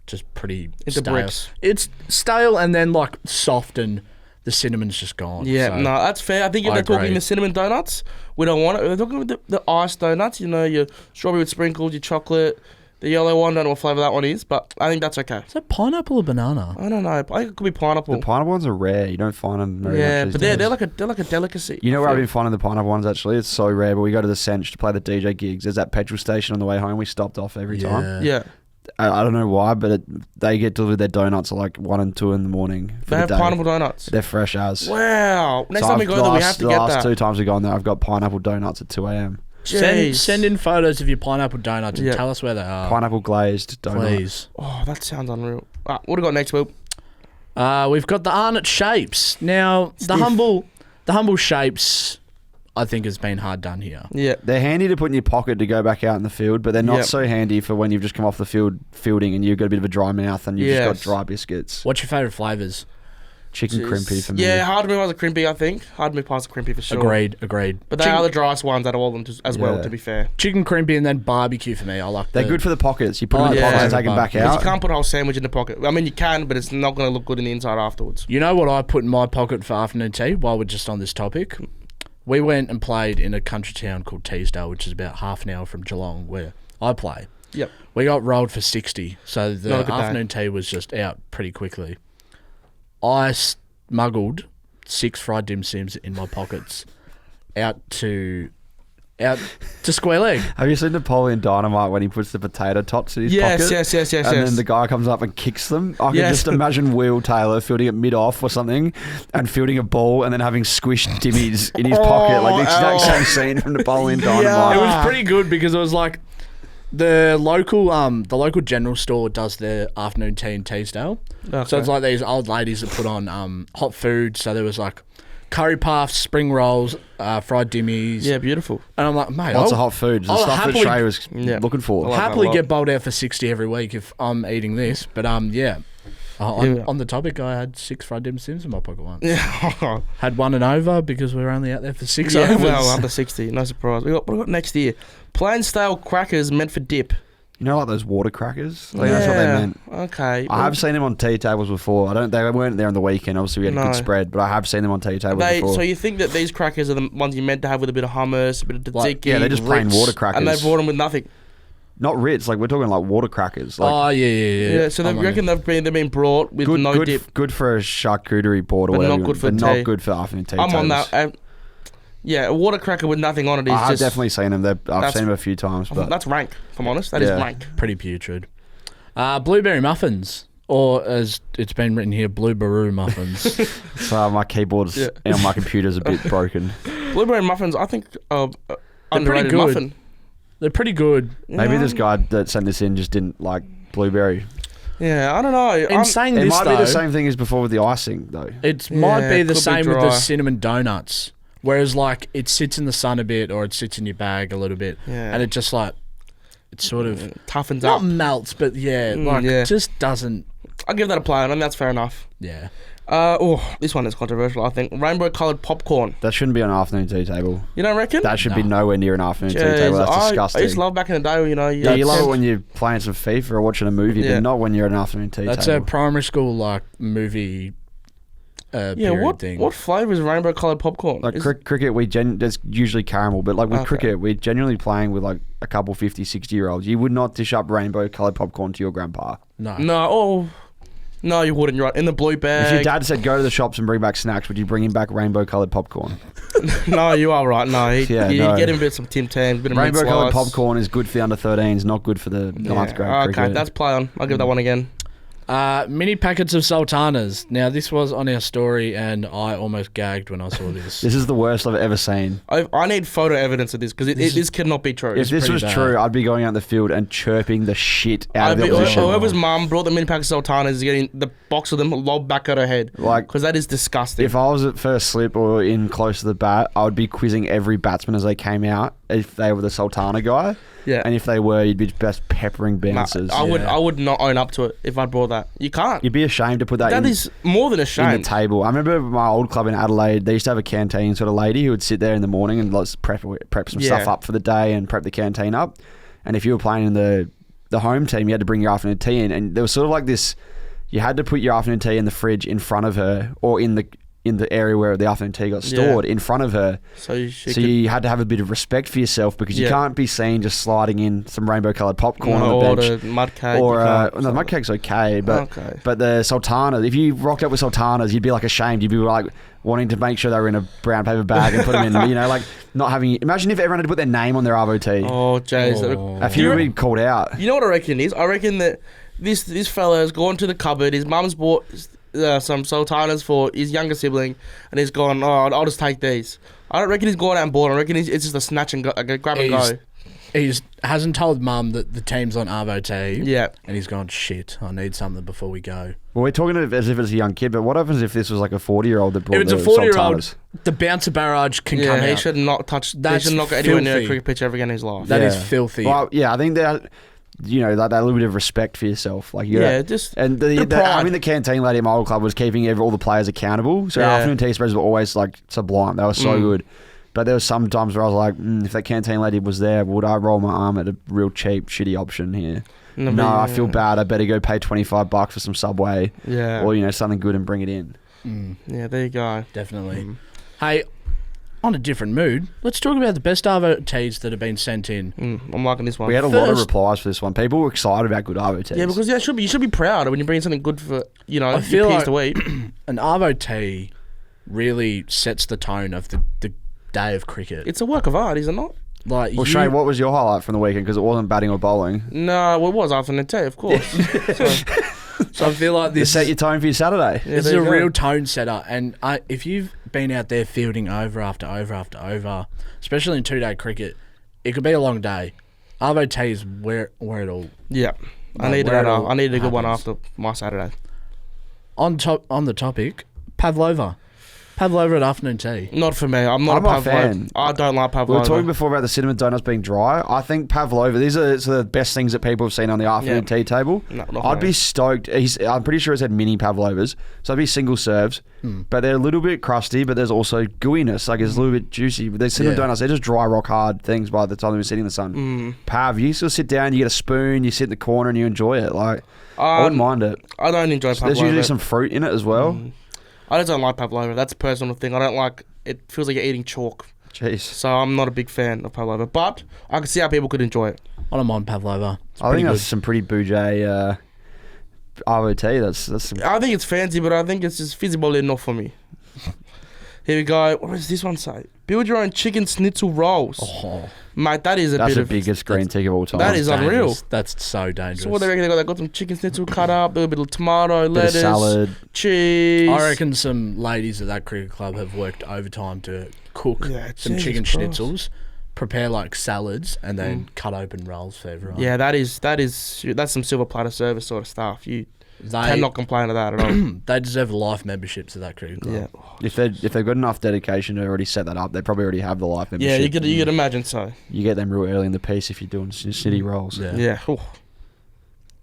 just pretty Into stale. bricks. It's stale and then like soft and the cinnamon's just gone. Yeah, so. no, that's fair. I think if I they're talking agree. the cinnamon donuts, we don't want it. If they're talking about the iced donuts, you know, your strawberry with sprinkles, your chocolate, the yellow one, don't know what flavour that one is, but I think that's okay. Is that pineapple or banana? I don't know. I think it could be pineapple. The pineapple ones are rare. You don't find them very Yeah, much but these they're days. like a delicacy. You know where I I've feel. been finding the pineapple ones actually? It's so rare, but we go to the Cinch to play the DJ gigs. There's that petrol station on the way home. We stopped off every time. Yeah. I don't know why, but they get delivered their donuts at like 1 and 2 in the morning. For They the have day. pineapple donuts. They're fresh as. Wow. Next So time we I've- go there, we have to the get last that. 2 times we've gone there, I've got pineapple donuts at 2 a.m. Send, Jeez. send in photos of your pineapple donuts and Yeah. tell us where they are. Pineapple glazed donut. Please. Oh, that sounds unreal. What do we got next, Will? We've got the Arnott Shapes. Now, the humble Shapes, I think, has been hard done here. Yeah. They're handy to put in your pocket to go back out in the field, but they're not Yep. so handy for when you've just come off the field fielding and you've got a bit of a dry mouth and you've just Yes. got dry biscuits. What's your favourite flavours? Chicken crimpy for me. Yeah, hard to move past a crimpy, I think. Hard to move past a crimpy for sure. Agreed. But they are the driest ones out of all of them as well, Yeah. to be fair. Chicken crimpy and then barbecue for me. I like They're the, good for the pockets. You put them in the yeah. pockets and take them back Because out. you can't put a whole sandwich in the pocket. I mean, you can, but it's not going to look good in the inside afterwards. You know what I put in my pocket for afternoon tea while we're just on this topic? we went and played in a country town called Teesdale, which is about half an hour from Geelong, where I play. Yep. We got rolled for 60, so the Not a good day. afternoon tea was just out pretty quickly. I smuggled 6 fried dim sims in my pockets out to Square Leg. Have you seen Napoleon Dynamite when he puts the potato tots in his pocket? Yes. And then the guy comes up and kicks them. I can Yes. just imagine Will Taylor fielding it mid-off or something and fielding a ball and then having squished dimmies in his pocket. Like the exact same scene from Napoleon Dynamite. It was pretty good because it was like the local general store does their afternoon tea in Teesdale. Okay. So it's like these old ladies that put on hot food. So there was like curry puffs, spring rolls, fried dimmies. Yeah, beautiful. And I'm like, mate, Lots of hot food. The I'll stuff that happily- Srey was Yeah. looking for. I like that happily a lot. get bowled out for 60 every week if I'm eating this. But Yeah. on the topic, I had 6 fried dim sims in my pocket once. Yeah. Had one and over because we were only out there for 6 Yeah, overs. well, under 60. No surprise. What we got next here? Plain stale crackers meant for dip. You know, like those water crackers? I think that's what they meant. Okay. I have seen them on tea tables before. They weren't there on the weekend. Obviously, we had a No. good spread, but I have seen them on tea tables before. So you think that these crackers are the ones you meant to have with a bit of hummus, a bit of tzatziki, Yeah, they're just plain Ritz, water crackers. and they brought them with nothing. Not Ritz, like we're talking like water crackers. Like Oh, yeah. Yeah, so they I'm on reckon they've been brought with good, no good, dip. good for a charcuterie board or But whatever. not good for but tea. not good for afternoon tea I'm on tables. that. Yeah, a water cracker with nothing on it is I've just... definitely seen them. I've That's- seen them a few times, but That's rank, if I'm honest. That is Yeah. rank. Pretty putrid. Blueberry muffins, or as it's been written here, blueberry muffins. so my keyboard's Yeah. and my computer's a bit broken. Blueberry muffins, I think, pretty underrated good. muffin. They're pretty good. Maybe Yeah. this guy that sent this in just didn't like blueberry. Yeah, I don't know. In saying It this, might though, be the same thing as before with the icing, though. it might Yeah, be it the could be same with the dry. cinnamon donuts. Whereas, like, it sits in the sun a bit, or it sits in your bag a little bit, Yeah. and it just like it sort of toughens not up. melts, but yeah. just doesn't. I'll give that a play, and that's fair enough. Yeah, This one is controversial, I think. Rainbow-coloured popcorn. That shouldn't be on an afternoon tea table. You don't reckon? That should be No. nowhere near an afternoon tea Jeez, table. That's I disgusting. used to love back in the day, you know. Yeah, you love had- it when you're playing some FIFA or watching a movie, Yeah. but not when you're at an afternoon tea that's a table. primary school like movie. Yeah, Period thing. what flavour is rainbow-coloured popcorn? Like Is- cricket, there's usually caramel, but like with Okay. cricket, we're generally playing with like a couple 50, 60-year-olds. You would not dish up rainbow-coloured popcorn to your grandpa. No, no, you wouldn't. You're right. In the blue bag. If your dad said go to the shops and bring back snacks, would you bring him back rainbow-coloured popcorn? No, you are right. No, you no. get him a bit of some Tim Tams, bit of mint Rainbow-coloured slice. popcorn is good for the under 13s, not good for the ninth grade Okay, cricket. that's play on. I'll give that one again. Mini packets of sultanas. Now this was on our story, and I almost gagged when I saw this. This is the worst I've ever seen. I need photo evidence of this because this cannot be true. If this pretty was bad. true, I'd be going out in the field and chirping the shit out of the opposition. Whoever's mum brought the mini pack of sultanas is getting the box of them lobbed back at her head. Like, Because that is disgusting. if I was at first slip or in close to the bat, I would be quizzing every batsman as they came out if they were the sultana guy. Yeah. And if they were, you'd be best peppering Nah, bouncers. I Yeah. would not own up to it if I brought that. You can't. You'd be ashamed to put that, That in, is more than a in shame. the table. I remember my old club in Adelaide, they used to have a canteen sort of lady who would sit there in the morning and let's prep some Yeah. stuff up for the day and prep the canteen up. And if you were playing in the home team, you had to bring your afternoon tea in. And there was sort of like this, you had to put your afternoon tea in the fridge in front of her or in the area where the afternoon tea got stored in front of her. So you You had to have a bit of respect for yourself because you Yeah. can't be seen just sliding in some rainbow-coloured popcorn on or the bench. the mud cake. Or you can't. no, the mud cake's okay, but Okay. but the sultanas, if you rocked up with sultanas, you'd be like ashamed. You'd be like wanting to make sure they were in a brown paper bag and put them in. You know, like not having. Imagine if everyone had to put their name on their arvo tea. Oh, jeez. Oh. A few would be called out. You know what I reckon it is? I reckon that this fella has gone to the cupboard. His mum's bought some sultanas for his younger sibling, and he's gone, oh, I'll just take these. I don't reckon he's gone out and bought them. I reckon it's just a snatch and grab and go. He hasn't told mum that the team's on Arvo tea. Yeah. And he's gone, shit, I need something before we go. Well, we're talking as if it's a young kid, but what happens if this was like a 40-year-old that brought If it's a the 40-year-old, sultanas? the bouncer barrage can Yeah, come he out. should not touch. He That's should not go anywhere near a filthy. cricket pitch ever again in his life. That is Yeah. filthy. Well, yeah, I think that like that little bit of respect for yourself, like you Yeah, just and bit of I pride. mean the canteen lady at my old club was keeping all the players accountable. So our Yeah. afternoon tea spreads were always like sublime. They were so Mm. good. But there was some times where I was like, if that canteen lady was there, would I roll my arm at a real cheap, shitty option here? No, I feel bad. I better go pay $25 for some Subway Yeah. or something good and bring it in. Mm, Yeah, there you go. definitely. Mm. Hey, on a different mood, let's talk about the best Arvo teas that have been sent in. I'm liking this one. We had a lot of First- replies for this one. People were excited about good Arvo teas. Yeah, because you should be proud when you bring something good for I feel your peers like to eat. an Arvo tea really sets the tone of the day of cricket. It's a work of art, is it not? Like Well, Shrey, what was your highlight from the weekend? Because it wasn't batting or bowling. No, well, it was afternoon tea, of course. so I feel like You this set your tone for your Saturday. Yeah, this is there a you go. real tone setter. And if you've been out there fielding over after over after over, especially in 2-day cricket, it could be a long day. Arvo tea is where it all. Yeah, I Like, needed where it that. all I needed a good one happens. after my Saturday. On the topic, Pavlova at afternoon tea. Not for me. I'm not I'm a not a pavlova. fan. I don't like We were pavlova. talking before about the cinnamon donuts being dry. I think pavlova, these are the best things that people have seen on the afternoon tea table. No, not I'd for be me. stoked. I'm pretty sure it said mini pavlovas. So it'd be single serves. But they're a little bit crusty, but there's also gooiness. Like it's a little bit juicy. But they're cinnamon Yeah. donuts, they're just dry, rock hard things by the time they're sitting in the sun. Pav, you still sit down, you get a spoon, you sit in the corner and you enjoy it. Like, I wouldn't mind it. I don't enjoy So there's pavlova. usually some fruit in it as well. I just don't like pavlova. That's a personal thing. I don't like. It feels like you're eating chalk. Jeez. So I'm not a big fan of pavlova. But I can see how people could enjoy it. I don't mind Pavlova. It's I pretty think good. that's some pretty bougie Arvo tea. That's some I think it's fancy, but I think it's just feasible enough for me. Here we go. What does this one say? Build your own chicken schnitzel rolls. Oh, Mate, that is a that's bit the of... biggest green tick of all time. That is unreal. dangerous. That's so dangerous. So what they reckon they got? They got some chicken schnitzel cut up, a little bit of tomato, Bit of lettuce, salad. cheese. I reckon some ladies at that cricket club have worked overtime to cook Yeah, some Jesus chicken Christ. schnitzels, prepare like salads, and then cut open rolls for everyone. Yeah, that's some silver platter service sort of stuff. You they cannot complain of that at all. they deserve life memberships at that cricket club. Yeah, If they've got enough dedication to already set that up, they probably already have the life membership. yeah, you could imagine so. You get them real early in the piece if you're doing city rolls. Yeah. Yeah. Ooh.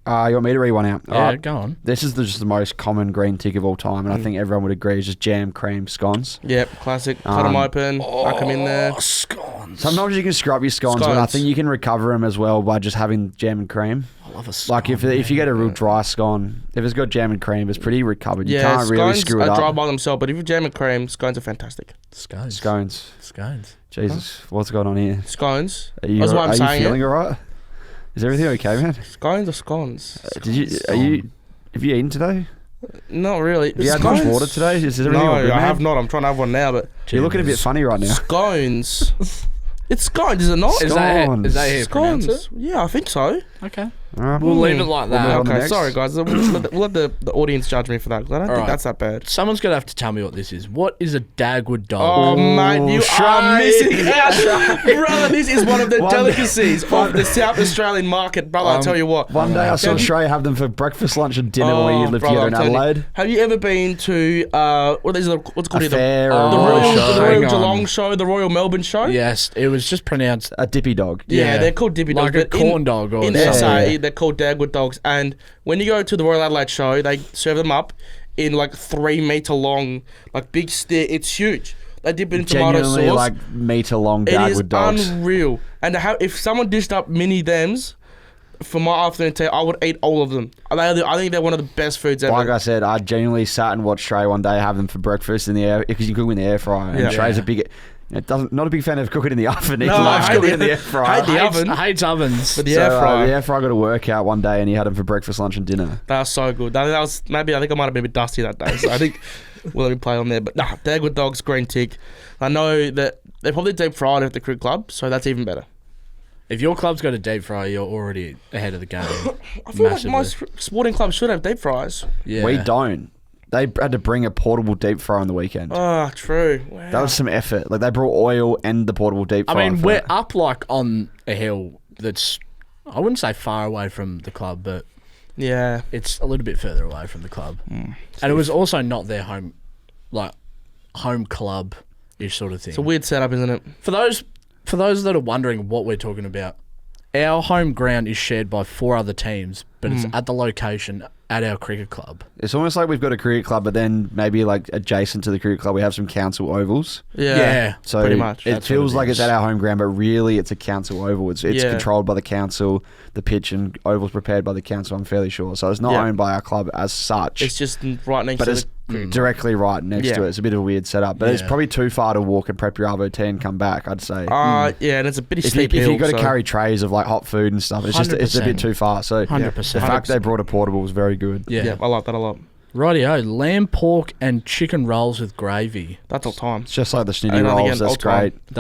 You want me to read one out? Yeah, Alright. go on. This is just the most common green tick of all time, and I think everyone would agree. It's just jam, cream, scones. Yep, classic. Cut them open, whack them in there. Oh, scones. Sometimes you can scrub your scones, but I Scones. think you can recover them as well by just having jam and cream. I love a scone. Like if you get a real dry scone, if it's got jam and cream, it's pretty recovered. You Yeah, can't really scones screw it are dry up. by themselves, but if you jam and cream, scones are fantastic. Scones. Scones. Jesus, what's going on here? Scones. Are you, That's why I'm are you saying feeling alright? Is everything okay, man? Scones or scones? Have you eaten today? Not really. Have you had much water today? Is everything all good, No, I man? have not. I'm trying to have one now, but You're looking a bit funny right now. scones. It's scones, is it not? Is that how you pronounce Scones. it? Yeah, I think so. Okay. Alright. We'll leave it like We'll move that. on. Okay, next. sorry guys. We'll let the audience judge me for that. 'Cause I don't think Alright. that's that bad. Someone's going to have to tell me what this is. What is a Dagwood Oh, dog? mate, you are Shrey. missing out. Brother, this is one of the One- delicacies of the South Australian market. Brother, I'll tell you what. One day I saw Have you- Shrey have them for breakfast, lunch, and dinner when we lived brother, together in I'm telling you. Adelaide. Have you ever been to, what's it called A here? fair The or Oh, a Royal, show. the Royal Hang on. Geelong show, the Royal Melbourne show? Yes, it was just pronounced A dippy dog. Yeah, they're called dippy dogs. like a but in- corn dog or in something. SA, Yeah. they're called Dagwood dogs. And when you go to the Royal Adelaide show, they serve them up in like 3 meter long, like big stick. It's huge. They dip it in tomato Genuinely sauce. like meter long It is Dagwood dogs. unreal. And if someone dished up mini thems for my afternoon tea, I would eat all of them. I think they're one of the best foods ever. Like I said, I genuinely sat and watched Shrey one day have them for breakfast in the air because you cook them in the air fryer. And Yeah. Shrey's a big, not a big fan of cooking in the oven. He No, loves I hate cooking the- in the air fryer. hate the oven. Hates ovens. But the So, air fryer, the air fryer got a workout one day and he had them for breakfast, lunch, and dinner. that was so good. That was maybe I think I might have been a bit dusty that day. So I think we'll let me play on there. But nah, Dagwood dogs, green tick. I know that they probably deep fried at the cricket club, so that's even better. If your club's got a deep fryer, you're already ahead of the game. I feel Massively. like most sporting clubs should have deep fries. Yeah. We don't. They had to bring a portable deep fryer on the weekend. Oh, true. Wow. That was some effort. Like they brought oil and the portable deep I fryer. mean, for we're it. up like on a hill that's, I wouldn't say far away from the club, but yeah. it's a little bit further away from the club. And it was also not their home, like home club-ish sort of thing. It's a weird setup, isn't it? For those that are wondering what we're talking about, our home ground is shared by 4 other teams, but it's at the location at our cricket club. It's almost like we've got a cricket club, but then maybe like adjacent to the cricket club, we have some council ovals. Yeah. So Pretty much. it That's feels what it like it's is. at our home ground, but really it's a council oval. It's Yeah. controlled by the council. The pitch and ovals prepared by the council. I'm fairly sure. So it's not Yeah. owned by our club as such. It's just right next but to it's the directly right next to it. It's a bit of a weird setup, but it's Yeah. probably too far to walk and prep your Arvo tea and come back, I'd say. Yeah, and it's a bit of If steep you've hill. got to so- carry trays of like hot food and stuff, it's a bit 100%. too far. So 100%. the fact they brought a portable was very good. Yeah, I like that a lot. Rightio, lamb, pork, and chicken rolls with gravy. That's all time. It's just like the schnitty And rolls. again, That's all time. great.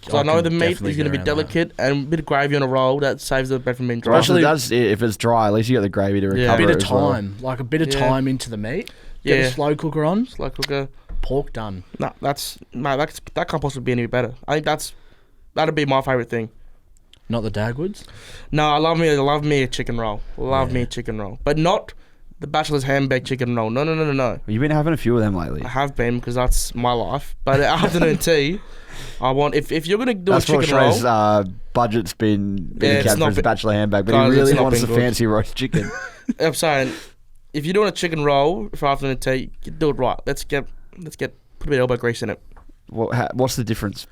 So I know can the meat definitely is going to get be around that. delicate, and a bit of gravy on a roll that saves the bread from being dry. Especially that's if it's dry. At least you got the gravy to recover. Yeah. A bit it of as well. time, like a bit of Yeah. time into the meat. Get Yeah. a slow cooker on, Slow cooker. pork done. No, that can't possibly be any better. I think that'd be my favorite thing. Not the Dagwoods. No, I love me a chicken roll. Love me a chicken roll, but not the Bachelor's ham-baked chicken roll. No. You've been having a few of them lately. I have been because that's my life. But at afternoon tea, I want if you're gonna do That's a what chicken roll. Srey's budget's been Yeah, it's capped not for his been- bachelor handbag, but guys, he it's really not wants been the good. fancy roast chicken. I'm saying, if you're doing a chicken roll for afternoon tea, you do it right. Let's get put a bit of elbow grease in it. What's the difference?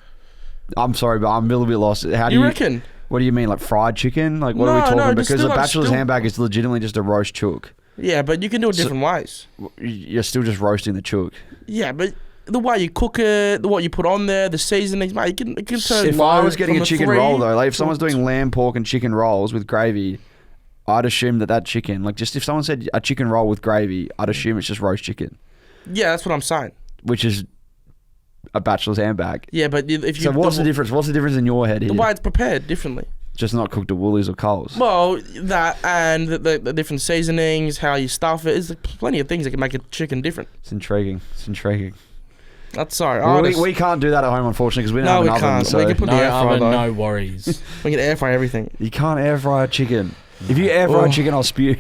I'm sorry, but I'm a little bit lost. How do You you reckon? What do you mean, like fried chicken? Like what are we No, talking? no, just Because do the like bachelor's still- handbag is legitimately just a roast chook. Yeah, but you can do it different ways. You're still just roasting the chook. Yeah, but the way you cook it, what you put on there, the seasonings, mate, it can turn. If I was getting from a chicken 3 roll though, like if to- someone's doing lamb, pork, and chicken rolls with gravy, I'd assume that chicken, like just if someone said a chicken roll with gravy, I'd assume it's just roast chicken, Yeah, that's what I'm saying. which is a bachelor's handbag. Yeah, but if you So what's the difference? What's the difference in your head here? the way it's prepared differently. Just not cooked at Woolies or Coles. Well, that and the different seasonings, how you stuff it, is plenty of things that can make a chicken different. It's intriguing. It's intriguing. That's sorry. Well, I just- we can't do that at home, unfortunately, because we don't No, have we an oven. can't. So We can put No the air fryer oven, though. no worries. We can air fry everything. you can't air fry a chicken. If you air fry Oh. a chicken, I'll spew.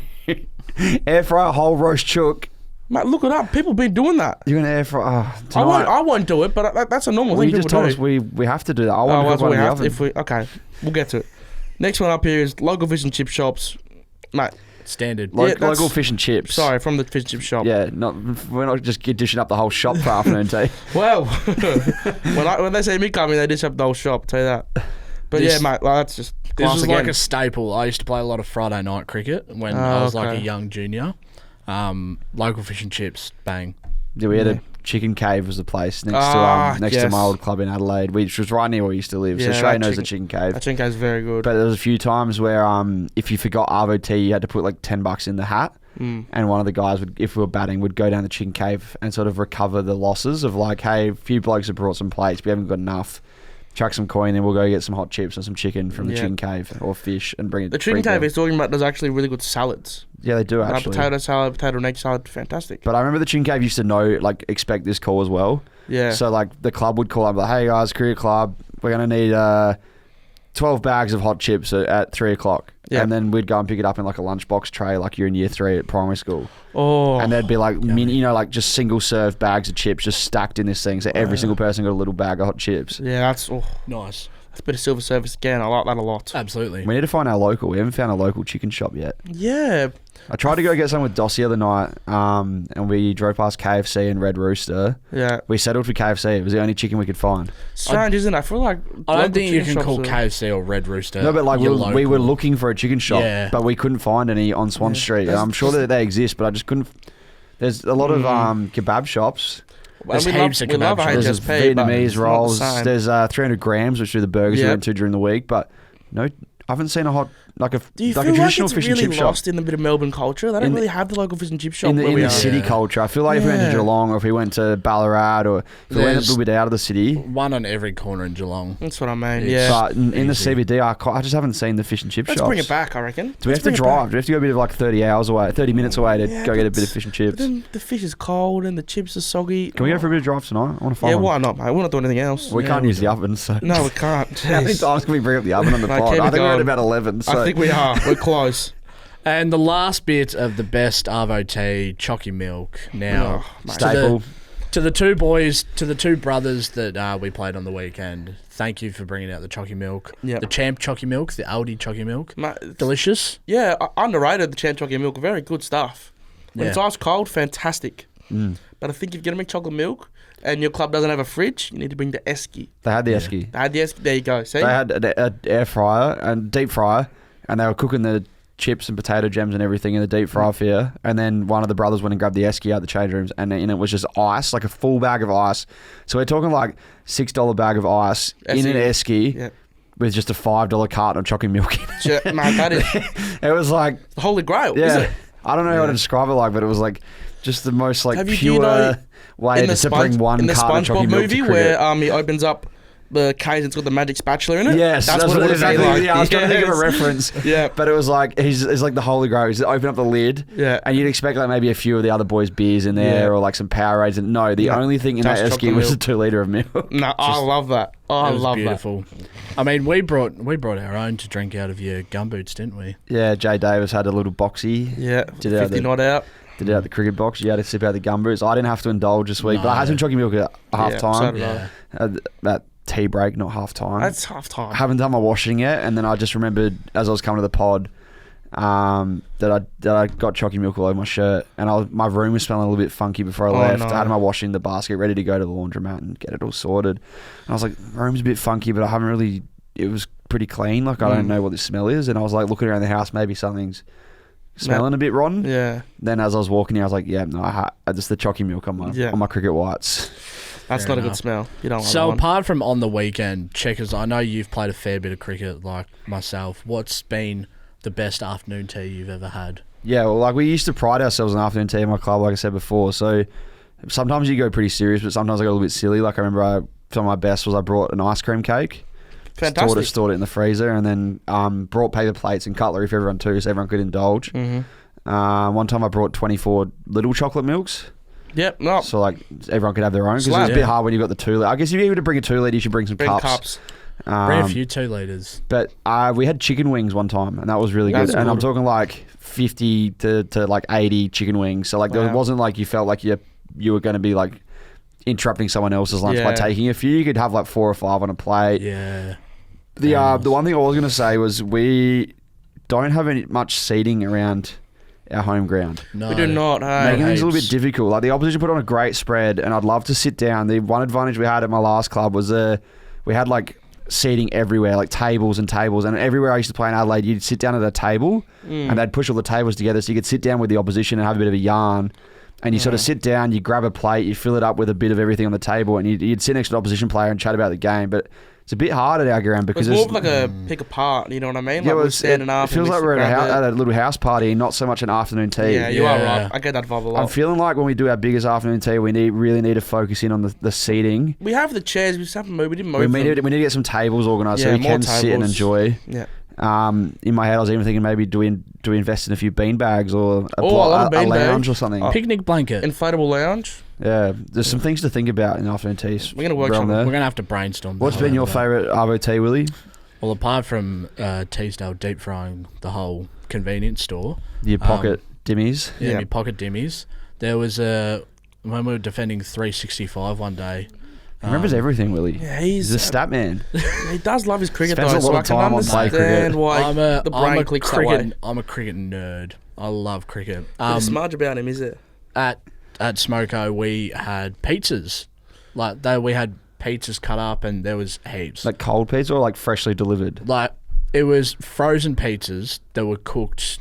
Air fry a whole roast chook. Mate, look it up. People been doing that. You're gonna air fry. I won't do it, but that's a normal Well, thing you just people told do. us we have to do that. I Oh, want to that's cook what one we in the have to, oven. okay, we'll get to it. Next one up here is local fish and chip shops. Mate, Standard. that's- Local fish and chips. sorry, from the fish and chip shop. Yeah, we're not just dishing up the whole shop for afternoon tea. Well, when they see me coming, they dish up the whole shop. Tell you that. But This- yeah, mate, like, that's just This class was again. like a staple. I used to play a lot of Friday night cricket when I was like okay. a young junior. Local fish and chips, bang. Yeah, we had a chicken cave was the place next to yes. my old club in Adelaide, which was right near where we used to live. Yeah, so Srey that knows the chicken cave. I think that's very good. But there was a few times where if you forgot Arvo tea, you had to put like $10 in the hat. And one of the guys would, if we were batting, would go down the chicken cave and sort of recover the losses of like, hey, a few blokes have brought some plates, we haven't got enough. Chuck some coin, then we'll go get some hot chips and some chicken from the Yeah. chicken cave or fish and bring it. The chicken cave he's talking about does actually really good salads. Yeah, they do actually. Potato salad, potato and egg salad, fantastic. But I remember the chicken cave used to know, like, expect this call as well. Yeah. So like the club would call up like, hey guys, career club, we're gonna need 12 bags of hot chips at 3 o'clock. Yeah. And then we'd go and pick it up in like a lunchbox tray, like you're in year 3 at primary school. Oh. And there'd be like, like just single serve bags of chips just stacked in this thing. So every single person got a little bag of hot chips. Yeah, that's Nice. a bit of silver service again. I like that a lot. Absolutely. We need to find our local. We haven't found a local chicken shop yet. Yeah. I tried to go get some with Dossie the other night, and we drove past KFC and Red Rooster. Yeah. We settled for KFC. It was the only chicken we could find. Strange, isn't it? I feel like I don't think you chicken can call shops KFC or Red Rooster. No, but like your we were local. looking for a chicken shop, Yeah. but we couldn't find any on Swan Street. And I'm sure that they exist, but I just couldn't. There's a lot of kebab shops. There's we heaps love, of we love kebab shops. There's HSP, but Vietnamese it's not the rolls. same. There's 300 grams, which are the burgers we Yep. went to during the week. But no, I haven't seen a hot Do you like feel a traditional like fish it's and really chip lost shop in the bit of Melbourne culture? They don't In the- really have the local fish and chip shop in where the we are. city Yeah. culture. I feel like if we went to Yeah. Geelong or if we went to Ballarat or if we went a There's- little bit out of the city. One on every corner in Geelong. That's what I mean. It's- Yeah. But in the Easy. CBD, I just haven't seen the fish and chip Let's shops. bring it back, I reckon. Do we have to drive? Do we have to go a bit of like 30 minutes away to Yeah, go get a but- bit of fish and But chips? then the fish is cold and the chips are soggy. Can we go for a bit of drive tonight? I want to find Yeah, one. why not, mate? We're not doing anything else. We Yeah, can't we use the oven, so. No, we can't. How many Jeez. times can we bring up the oven on the Mate, pod? keep I it think we're at going. about 11. So. I think we are. We're close. And the last bit of the best Arvo tea, Chocky Milk. Now, Oh, mate. Staple. to the two boys, to the two brothers that we played on the weekend, thank you for bringing out the Chocky Milk. Yep. The Champ Chocky Milk, the Aldi Chocky Milk. Mate, Delicious. yeah, underrated the Champ chocolate milk. Very good stuff. When it's Yeah. ice cold, fantastic. But I think if you're going to make chocolate milk and your club doesn't have a fridge, you need to bring the Esky. They had the esky. They had the Esky. There you go. See? They had an air fryer and deep fryer, and they were cooking the chips and potato gems and everything in the deep fry for you. And then one of the brothers went and grabbed the esky out the change rooms, and in it was just ice, like a full bag of ice. So we're talking like $6 bag of ice in an esky. Yep. With just a $5 carton of chocolate milk in it. Yeah, man, that is It was like the holy grail, yeah, isn't it? I don't know how to describe it like, but it was like just the most like Do you pure know way to bring one in the carton of SpongeBob chocolate milk movie to cricket. where he opens up the cage and it's got the magic spatula in it? Yes, that's what it it would is. have been Exactly. like. Yeah, I was trying to think of a Yes. reference. Yeah. But it was like he's like the holy grail. He's open up the lid, Yeah. and you'd expect like maybe a few of the other boys' beers in there Yeah. or like some Powerades. And no, the only thing in that Just esky was a chocolate 2 litre of milk. No, I love that. Oh, I It was love beautiful. I mean, we brought our own to drink out of your gumboots, didn't we? Yeah, Jay Davis had a little boxy. that. Yeah, Did it out 50 the- not out. Did it out the cricket box. You had to sip out the gumboots. I didn't have to indulge this week, but I had some chocolate milk at half Yeah, time. so did I. That tea break, not half time. That's half time. I haven't done my washing yet, and then I just remembered as I was coming to the pod that I got chocolate milk all over my shirt, and my room was smelling a little bit funky before I left. No. I had my washing in the basket ready to go to the laundromat and get it all sorted. And I was like, my room's a bit funky, but I haven't really. It was pretty clean. Like I don't know what the smell is, and I was like looking around the house, maybe something's smelling a bit rotten. Yeah. Then as I was walking here, I was like, yeah, no, just the chocolate milk on my cricket whites. That's Fair not a enough. good smell. You don't want So that one. apart from on the weekend, Checkers, I know you've played a fair bit of cricket like myself. What's been the best afternoon tea you've ever had? Yeah, well, like we used to pride ourselves on afternoon tea in my club, like I said before. So sometimes you go pretty serious, but sometimes I go a little bit silly. Like I remember some of my best was I brought an ice cream cake. Fantastic. Stored it in the freezer, and then brought paper plates and cutlery for everyone too, so everyone could indulge. One time I brought 24 little chocolate milks. Yep, no. So like everyone could have their own, because Slap. it's a bit hard when you've got the 2 litre. I guess if you're able to bring a 2 litre, you should bring some Bring cups. cups. Bring a few 2 litres. But we had chicken wings one time, and that was really That's good. And I'm good. talking like 50 to like 80 chicken wings. So like there Wow. wasn't like you felt like you were going to be like interrupting someone else's lunch by Yeah. taking a few. You could have like 4 or 5 on a plate. Yeah. The one thing I was going to say was we don't have much seating around our home ground. No. We do not. Hey. Making things a little heaps. bit difficult. Like the opposition put on a great spread, and I'd love to sit down. The one advantage we had at my last club was we had like seating everywhere, like tables and tables, and everywhere I used to play in Adelaide, you'd sit down at a table, and they'd push all the tables together, so you could sit down with the opposition and have a bit of a yarn. And you sort of sit down, you grab a plate, you fill it up with a bit of everything on the table, and you'd sit next to the opposition player and chat about the game. But it's a bit hard at our ground because It's more of like a pick apart, you know what I mean? yeah, Like well, we're standing up. it feels and like we we're grab at a little house party, not so much an afternoon tea. Yeah, you are Yeah. right. I get that vibe a lot. I'm feeling like when we do our biggest afternoon tea, we really need to focus in on the seating. We have the chairs. We just haven't moved. We didn't move We need them. to get some tables organised so Yeah, we more can sit and tables. enjoy. Yeah. In my head, I was even thinking maybe do we invest in a few bean bags or I love a a bean lounge bag. or something. Picnic blanket. Inflatable lounge. Yeah, there's some things to think about in afternoon teas. We're gonna work realm something. there. We're going to have to brainstorm. What's that been your over. favourite Arvo tea, Willie? Well, apart from Teesdale deep frying the whole convenience store. Your pocket dimmies. Yeah, my pocket dimmies. There was when we were defending 365 one day. He remembers everything, Willie. Yeah, He's a stat man. he does love his cricket Spends though, a so lot I of can time on play cricket. understand why I'm the brain clicks that way. I'm a cricket nerd. I love cricket. There's a smudge about him, is it? At Smoko, we had pizzas. We had pizzas cut up, and there was heaps. Like cold pizza or like freshly delivered? Like it was frozen pizzas that were cooked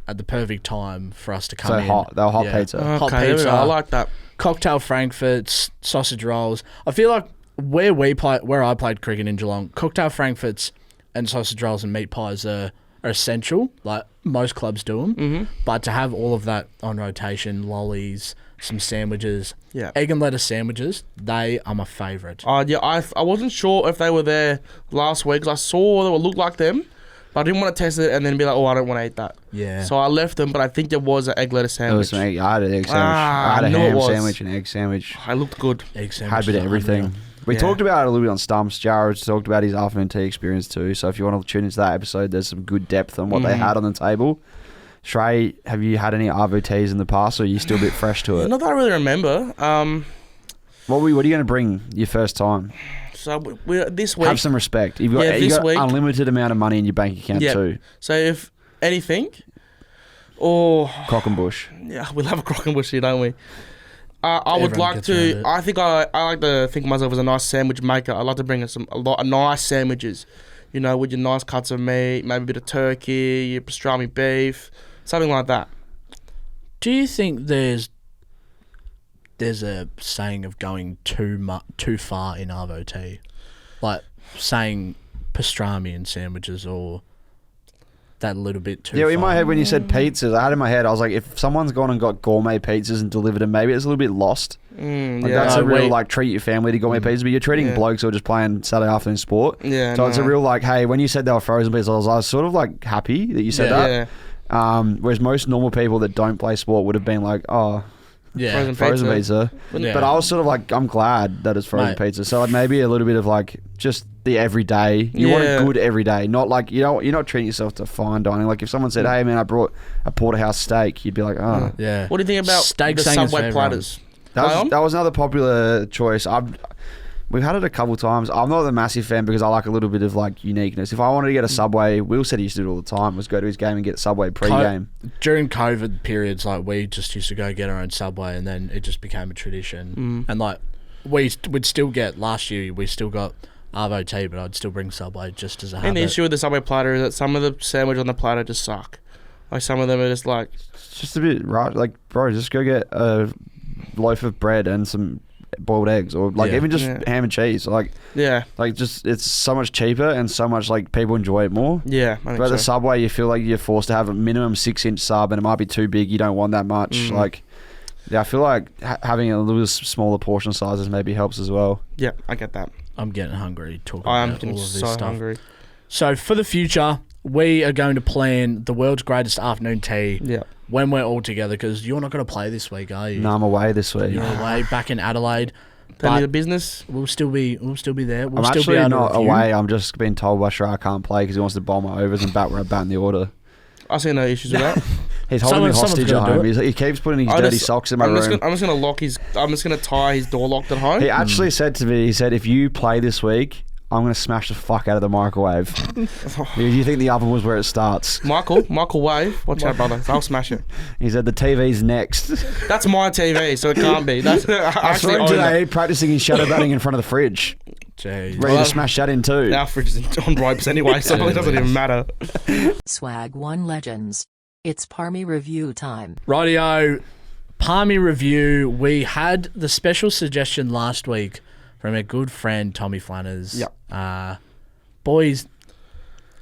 at the perfect time for us to come So in. hot. They were hot Yeah. pizza. Hot Okay, there we pizza. go. I like that. Cocktail frankfurts, sausage rolls. I feel like where I played cricket in Geelong, cocktail frankfurts and sausage rolls and meat pies are essential. Like most clubs do them. Mm-hmm. But to have all of that on rotation, lollies, some sandwiches, Yeah. egg and lettuce sandwiches, they are my favourite. Yeah, I wasn't sure if they were there last week 'cause I saw they would look like them, but I didn't want to test it and then be like, oh, I don't want to eat that. Yeah. So I left them, but I think there was an egg lettuce There was sandwich. some egg. I had an egg sandwich. Ah, I had a I knew it ham was. sandwich and egg sandwich. I looked good. Egg sandwiches Had a bit of are everything. unreal. We Yeah. talked about it a little bit on Stumps. Jared talked about his afternoon tea experience too. So if you want to tune into that episode, there's some good depth on what they had on the table. Srey, have you had any Arvo teas in the past, or are you still a bit fresh to it? Not that I really remember. What are you going to bring your first time? So we're this week. Have some respect. You've got, Yeah, you this got week- unlimited amount of money in your bank account Yeah. too. So if anything, or Crockenbush. yeah, we'll have a crock and bush here, don't we? I would Everyone like gets around to. it. I like to think of myself as a nice sandwich maker. I like to bring a lot of nice sandwiches. you know, with your nice cuts of meat, maybe a bit of turkey, your pastrami beef, something like that. Do you think there's a saying of going too far in arvo tea, like saying pastrami in sandwiches or that little bit too? Yeah, far? in my head when you said pizzas, I had in my head I was like, if someone's gone and got gourmet pizzas and delivered them, maybe it's a little bit lost. Like that's a real like treat your family to gourmet pizzas, but you're treating blokes who are just playing Saturday afternoon sport. Yeah, so it's a real like, hey, when you said they were frozen pizzas, I was sort of like happy that you said that. Yeah. Whereas most normal people that don't play sport would have been like, oh. Yeah, frozen pizza. Yeah. But I was sort of like, I'm glad that it's frozen pizza. So like maybe a little bit of like just the everyday. You want it good every day, not like you're not treating yourself to fine dining. Like if someone said, "Hey man, I brought a porterhouse steak," you'd be like, "Oh, yeah." What do you think about Steak the sandwich Subway for platters? that was another popular choice. We've had it a couple times. I'm not a massive fan because I like a little bit of like uniqueness. If I wanted to get a Subway, Will said he used to do it all the time, was go to his game and get Subway pre-game. During COVID periods, like we just used to go get our own Subway, and then it just became a tradition. And like we'd still get, last year we still got arvo tea, but I'd still bring Subway just as a habit. And the issue with the Subway platter is that some of the sandwich on the platter just suck. Like some of them are just like... It's just a bit, right? Like, bro, just go get a loaf of bread and some boiled eggs, or like even just ham and cheese. Like just it's so much cheaper and so much like people enjoy it more. Yeah, I think but the Subway, you feel like you're forced to have a minimum 6-inch sub, and it might be too big. You don't want that much. Like, I feel like having a little smaller portion sizes maybe helps as well. Yeah, I get that. I'm getting hungry talking about all of this stuff. Hungry. So for the future, we are going to plan the world's greatest afternoon tea. Yeah. When we're all together, because you're not going to play this week, are you? No, I'm away this week. You're away back in Adelaide. But the business, we'll still be there. We'll I'm still actually be able not to review. away. I'm just being told by Srey I can't play because he wants to bowl my overs and bat where I bat in the order. I see no issues with that. He's holding me hostage at home. He keeps putting his dirty socks in my room. I'm just gonna tie his door locked at home. He actually said to me, he said, if you play this week, I'm going to smash the fuck out of the microwave. Because you think the oven was where it starts. Michael Wave, watch out, brother. I'll smash it. He said the TV's next. That's my TV, so it can't be. That's I saw him today practicing his shadow batting in front of the fridge. Jeez. Ready to smash that in too. Our fridge is on ropes anyway, so it doesn't even matter. Swag One Legends. It's Parmi review time. Rightio, Parmi review. We had the special suggestion last week from our good friend Tommy Flanners. Yep. Boys,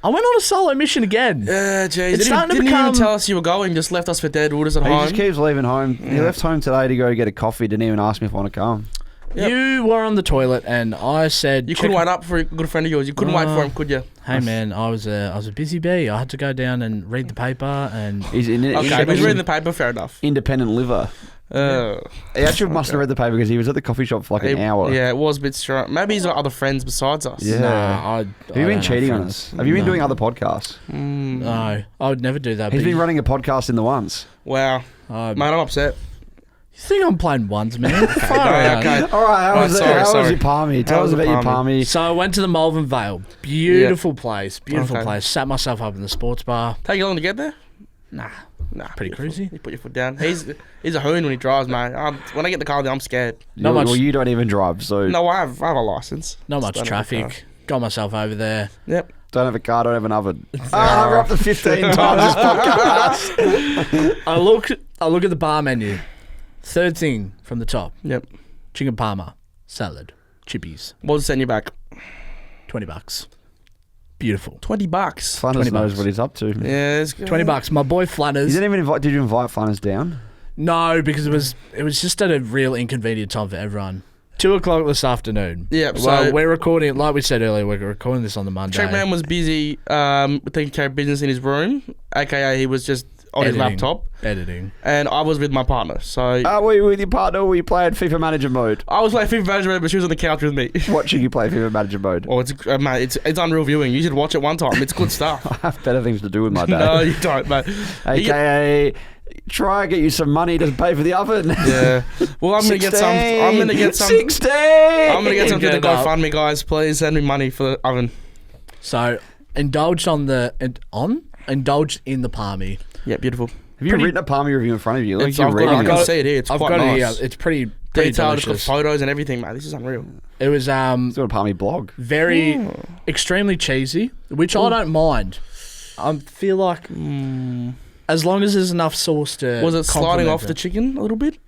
I went on a solo mission again. Yeah, jeez. It's starting to didn't become... even tell us you were going, just left us for dead orders at He home. just keeps leaving home. He left home today to go get a coffee. Didn't even ask me if I want to come. Yep. You were on the toilet, and I said... You couldn't wait up for a good friend of yours. You couldn't wait for him, could you? Hey man, I was a busy bee. I had to go down and read the paper, and He's in Okay, but he's reading the paper, fair enough. independent liver. He actually must have read the paper because he was at the coffee shop for like an hour. Yeah, it was a bit strong. Maybe he's got other friends besides us. Yeah. Nah, Have you been cheating on us? Have you been doing other podcasts? No, I would never do that. He's but been running a podcast in the once. Wow. Mate, I'm upset. You think I'm playing ones, man? Far out. Okay. All right, how was sorry. your Parmi? Tell us about your Parmi. So I went to the Malvern Vale. Beautiful place. Beautiful Okay. place. Sat myself up in the sports bar. Take you long to get there? Nah. put Pretty your crazy. foot- You put your foot down. He's a hoon when he drives, mate. When I get the car, I'm scared. Not much- Well, you don't even drive, so No, I have a license. Not much Just don't have a car. traffic. Got myself over there. Yep. don't have a car, don't have an oven. We're up to 15 times this podcast. I look at the bar menu. Third thing from the top. Yep. Chicken parma, salad, chippies. What's sending you back? $20. Beautiful. $20. Flanners 20 knows bucks. what he's up to. Yeah, it's good. $20. My boy You Flanners. didn't even invite. Did you invite Flanners down? No, because it was just at a real inconvenient time for everyone. 2:00 this afternoon. Yeah, Well, so- we're recording it, like we said earlier, we're recording this on the Monday. Trackman was busy taking care of business in his room, aka he was just on his Editing. laptop, Editing. and I was with my partner. So Were you with your partner or were you playing FIFA Manager mode? I was playing FIFA Manager, but she was on the couch with me. Watching you play FIFA Manager mode. Oh, it's mate, it's unreal viewing. You should watch it one time. It's good stuff. I have better things to do with my day. No, you don't, mate. AKA, try and get you some money to pay for the oven. Yeah. Well, I'm gonna get some. 16. I'm gonna get something to Get it up. GoFundMe, guys. Please send me money for the oven. So, indulged in the Parmi. Yeah, beautiful. Have you written a Parmi review in front of you? Like It's, you're I've got, reading I it. can see it here. It's I've quite got nice. it here. It's pretty pretty Detailed. It's got delicious. photos and everything, mate. This is unreal. It was It's got a Parmi blog. very extremely cheesy, which I don't mind. I feel like as long as there's enough sauce to Was it sliding complement off the chicken a little bit?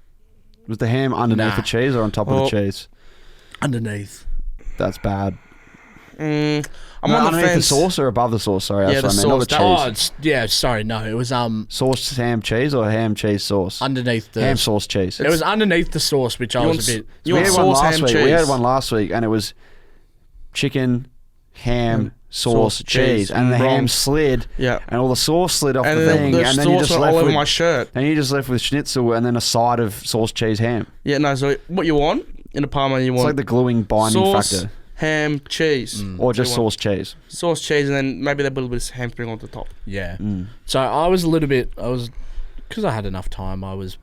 Was the ham underneath Nah. the cheese or on top of the cheese? underneath. That's bad. I'm No, on the underneath fence. the sauce or above the sauce? Sorry, Yeah, that's the what I meant. sauce. Not the Oh, cheese. sorry, no, it was Sauce ham cheese or ham cheese sauce? underneath the Ham sauce cheese. It was underneath the sauce, which I You was want a bit. You we want had one sauce, last ham, week. cheese? We had one last week, and it was chicken, ham, sauce, Sauce, cheese, cheese. and the Wrong. ham slid, Yeah. and all the sauce slid off And the then thing, the and then you sauce just went left all over with my shirt. and you just left with schnitzel and then a side of sauce cheese ham. Yeah, no, so what you want in a Parma, you It's want like the gluing binding sauce, factor, ham, cheese. or just So you want sauce cheese. Sauce, cheese, and then maybe they put a little bit of hamstring on the top. Yeah. Mm. So because I had enough time, I was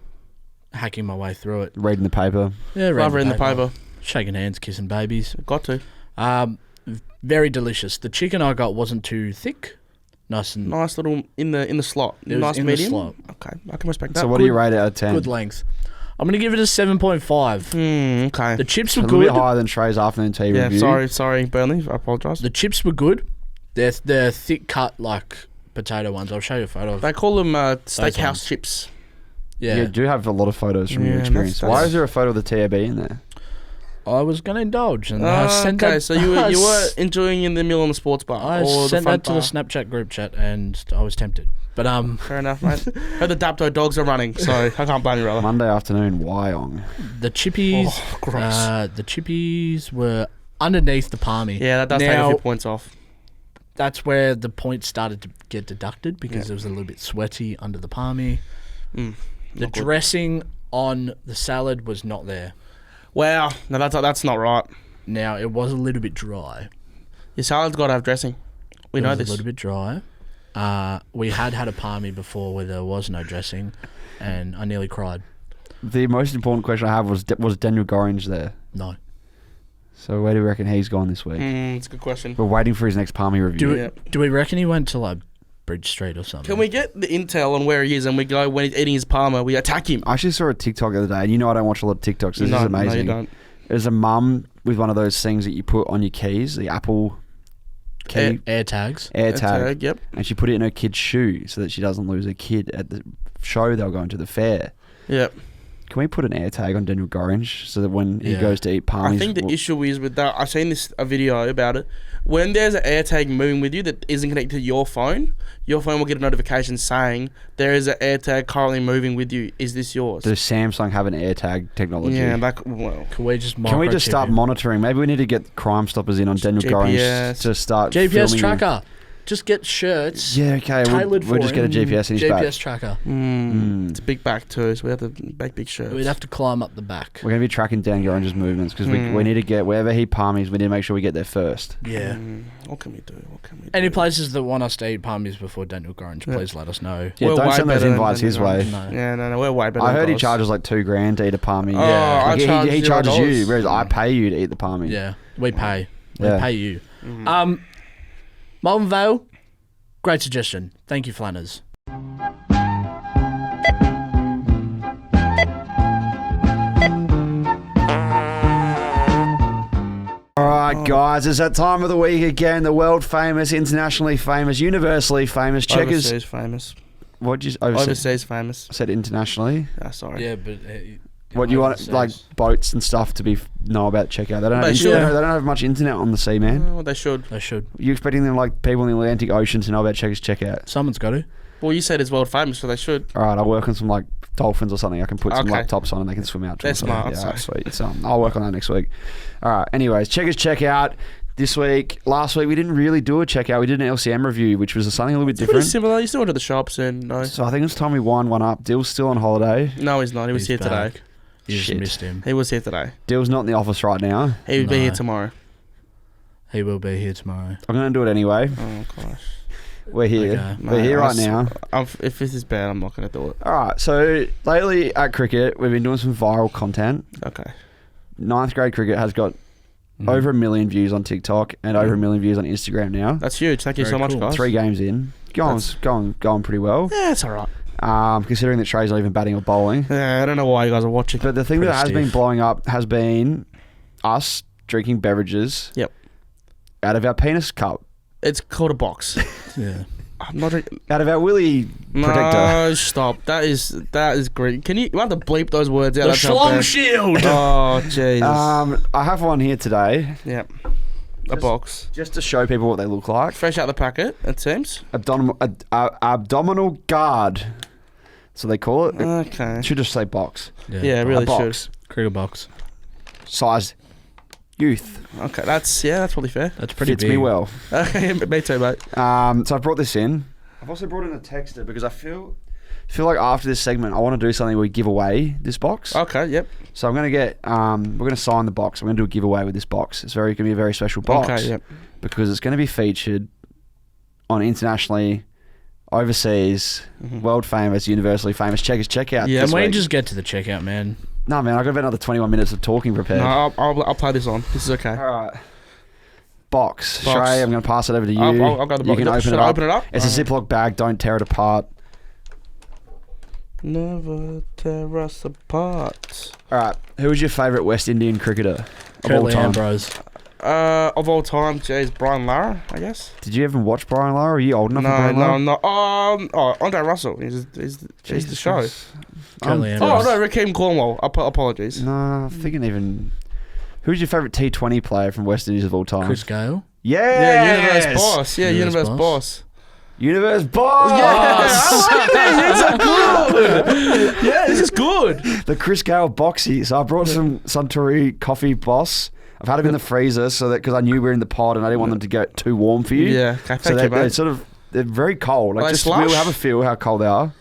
hacking my way through it. Reading the paper. Yeah, Rather in the paper. shaking hands, kissing babies. Got to. Very delicious. The chicken I got wasn't too thick, nice and Nice little in the slot. It was Nice in the medium. slot. Okay, I can respect that. So what do you rate it out of 10? good length. I'm gonna give it a 7.5. Okay. The chips A were little bit good. higher than Srey's afternoon tea Yeah, review. sorry, Burnley. I apologise. The chips were good. They're thick cut like potato ones. I'll show you a photo of. They call them ones. steakhouse chips. Yeah. You do have a lot of photos from Yeah, your experience. that's- Why is there a photo of the TAB in there? I was gonna indulge and I sent Okay, that. so you were enjoying in the meal on the sports bar I or sent the front that to the bar. Snapchat group chat and I was tempted. But Fair enough, mate. Heard the Dapto dogs are running, so I can't blame you, brother. Monday afternoon, Wyong. the chippies, Oh, gross. the chippies were underneath the Parmi. Yeah, that does take a Now, few points off. that's where the points started to get deducted because Yeah. it was a little bit sweaty under the Parmi. The Not good. dressing on the salad was not there. Wow, no, that's not right. Now it was a little bit dry. Your salad's got to have dressing. We It know was this. a little bit dry. We had a Parmi before where there was no dressing, and I nearly cried. The most important question I have was Daniel Gorringe there? No. So where do we reckon he's gone this week? It's a good question. We're waiting for his next Parmi review. Do we reckon he went to like Bridge Street or something? Can we get the intel on where he is and we go when he's eating his Parma, we attack him? I actually saw a TikTok the other day, and you know I don't watch a lot of TikToks. This is amazing. No, you don't. There's a mum with one of those things that you put on your keys, the Apple key Air tags. AirTag, Yep. and she put it in her kid's shoe so that she doesn't lose her kid at the show they're going to, the fair. Yep. Can we put an AirTag on Daniel Gorringe so that when he Yeah. goes to eat Parmi's... I think the issue is with that. I've seen a video about it. When there's an AirTag moving with you that isn't connected to your phone will get a notification saying there is an AirTag currently moving with you. Is this yours? Does Samsung have an AirTag technology? Yeah, well, Can we just Can we just microchip start him? monitoring? Maybe we need to get Crime Stoppers in on Daniel Gorringe GPS. to start GPS filming him. tracker? Just get shirts. Yeah, okay. Tailored We'll for just get a him. GPS in his GPS back. tracker. it's a big back too, so we have to make big shirts. We'd have to climb up the back. We're going to be tracking Dan Gorringe's movements because we need to get, wherever he Parmies, we need to make sure we get there first. Yeah. What can we do? Any places that want us to eat Parmis before Daniel Gorringe, please let us know. Yeah, We're don't way send those better invites than his Daniel way. Gorringe. No. No, we're way better. I heard he than charges like $2,000 to eat a Parmy. Oh, Like I charge he charges $0, you, whereas I pay you to eat the Parmy. Yeah, we pay. Yeah. We pay you. Malvern Vale, great suggestion. Thank you, Flanners. All right, guys, it's that time of the week again. The world famous, internationally famous, universally famous Checkers. Overseas famous. What did you Overseas famous. said internationally? Sorry. Yeah, but What you want, like boats and stuff to be know about checkout? They don't have, They should. they don't have much internet on the sea, man. Well, they should. They should. You expecting them like people in the Atlantic Ocean to know about Checkers checkout? Someone's got to. Well, you said it's world famous, so they should. All right, I'll work on some like dolphins or something. I can put some Okay. laptops on and they can swim out. to They're us. smart, Yeah, so. sweet. So I'll work on that next week. All right. Anyways, Checkers checkout this week. Last week we didn't really do a checkout. We did an LCM review, which was something a little bit Pretty different. similar. You still went to the shops and no. So I think it's time we wind one up. Dill's still on holiday. No, he's not. He was He's here back. today. You just Shit. missed him. He was here today. Dill's not in the office right now. He would be No. here tomorrow. He will be here tomorrow. I'm going to do it anyway. Oh gosh. We're here. Okay. We're here right now. If this is bad, I'm not going to do it. All right. So lately at cricket, we've been doing some viral content. Okay. 9th grade cricket has got over 1 million views on TikTok and over 1 million views on Instagram now. That's huge. Thank you Very so much, cool. guys. 3 games in. Going pretty well. Yeah, it's all right. Considering that Srey's not even batting or bowling. Yeah, I don't know why you guys are watching. But the thing Pretty that has been stiff. blowing up has been us drinking beverages. Yep. Out of our penis cup. It's called a box. Yeah. I'm not drinking. Out of our willy protector. No, stop. That is great. Can you have to bleep those words out? The That's how schlong bad. shield. Oh, jeez. I have one here today. Yep. A box. Just to show people what they look like. Fresh out the packet, it seems. Abdominal guard. So they call it. Okay. It should just say box. Yeah, it really A box. Cricket box. Size youth. Okay, that's probably fair. That's pretty Fits big. me well. Me too, mate. So I brought this in. I've also brought in a texter because I feel like after this segment I want to do something where we give away this box. Okay, yep. So I'm gonna get we're gonna sign the box. I'm gonna do a giveaway with this box. It's gonna be a very special box. Okay, yep. Because it's gonna be featured on internationally, overseas, world famous, universally famous checkers checkout. Yeah, this Can we week. just get to the checkout, man? No, man, I've got about another 21 minutes of talking prepared. No, I'll play this on. This is okay. All right. Box. Box. Srey, I'm going to pass it over to you. I'll go the You box. can open Should it I up. open it up? It's a Ziploc bag. Don't tear it apart. Never tear us apart. All right. Who is your favourite West Indian cricketer of all Curtly time? Ambrose. Of all time, jeez, Brian Lara, I guess. Did you ever watch Brian Lara? Are you old enough for No, Brian no, Lara? I'm not. Andre Russell. He's the show. Curtly Oh Ambrose. no, Raheem Cornwall. Apologies. No, I'm thinking even... Who's your favourite T20 player from West Indies of all time? Chris Gale. Yes! Yeah, Universe Boss. Yeah, Universe Universe Boss. Boss. Universe Boss! Yeah, this is good. The Chris Gale boxy. So I brought some Suntory coffee boss. I've had them in the freezer so that because I knew we were in the pod and I didn't want them to get too warm for you. Yeah, okay, So thank you, they're mate. sort of they're very cold. Like Are they just slush? we'll have a feel how cold they are.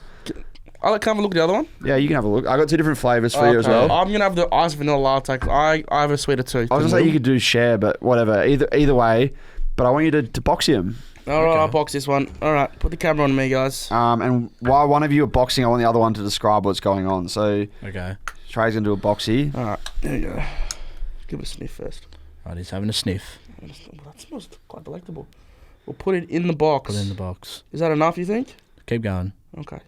I'll come have a look at the other one. Yeah, you can have a look. I got two different flavors for you as well. I'm gonna have the ice vanilla latte. 'Cause I have a sweeter too. I was gonna say you could do share, but whatever. Either way. But I want you to box him. All right, Okay. I'll box this one. All right, put the camera on me, guys. And while one of you are boxing, I want the other one to describe what's going on. So Okay. Trey's gonna do a boxy. All right, there we go. Give it a sniff first. Right, he's having a sniff. That smells quite delectable. We'll put it in the box. Put it in the box. Is that enough, you think? Keep going. Okay.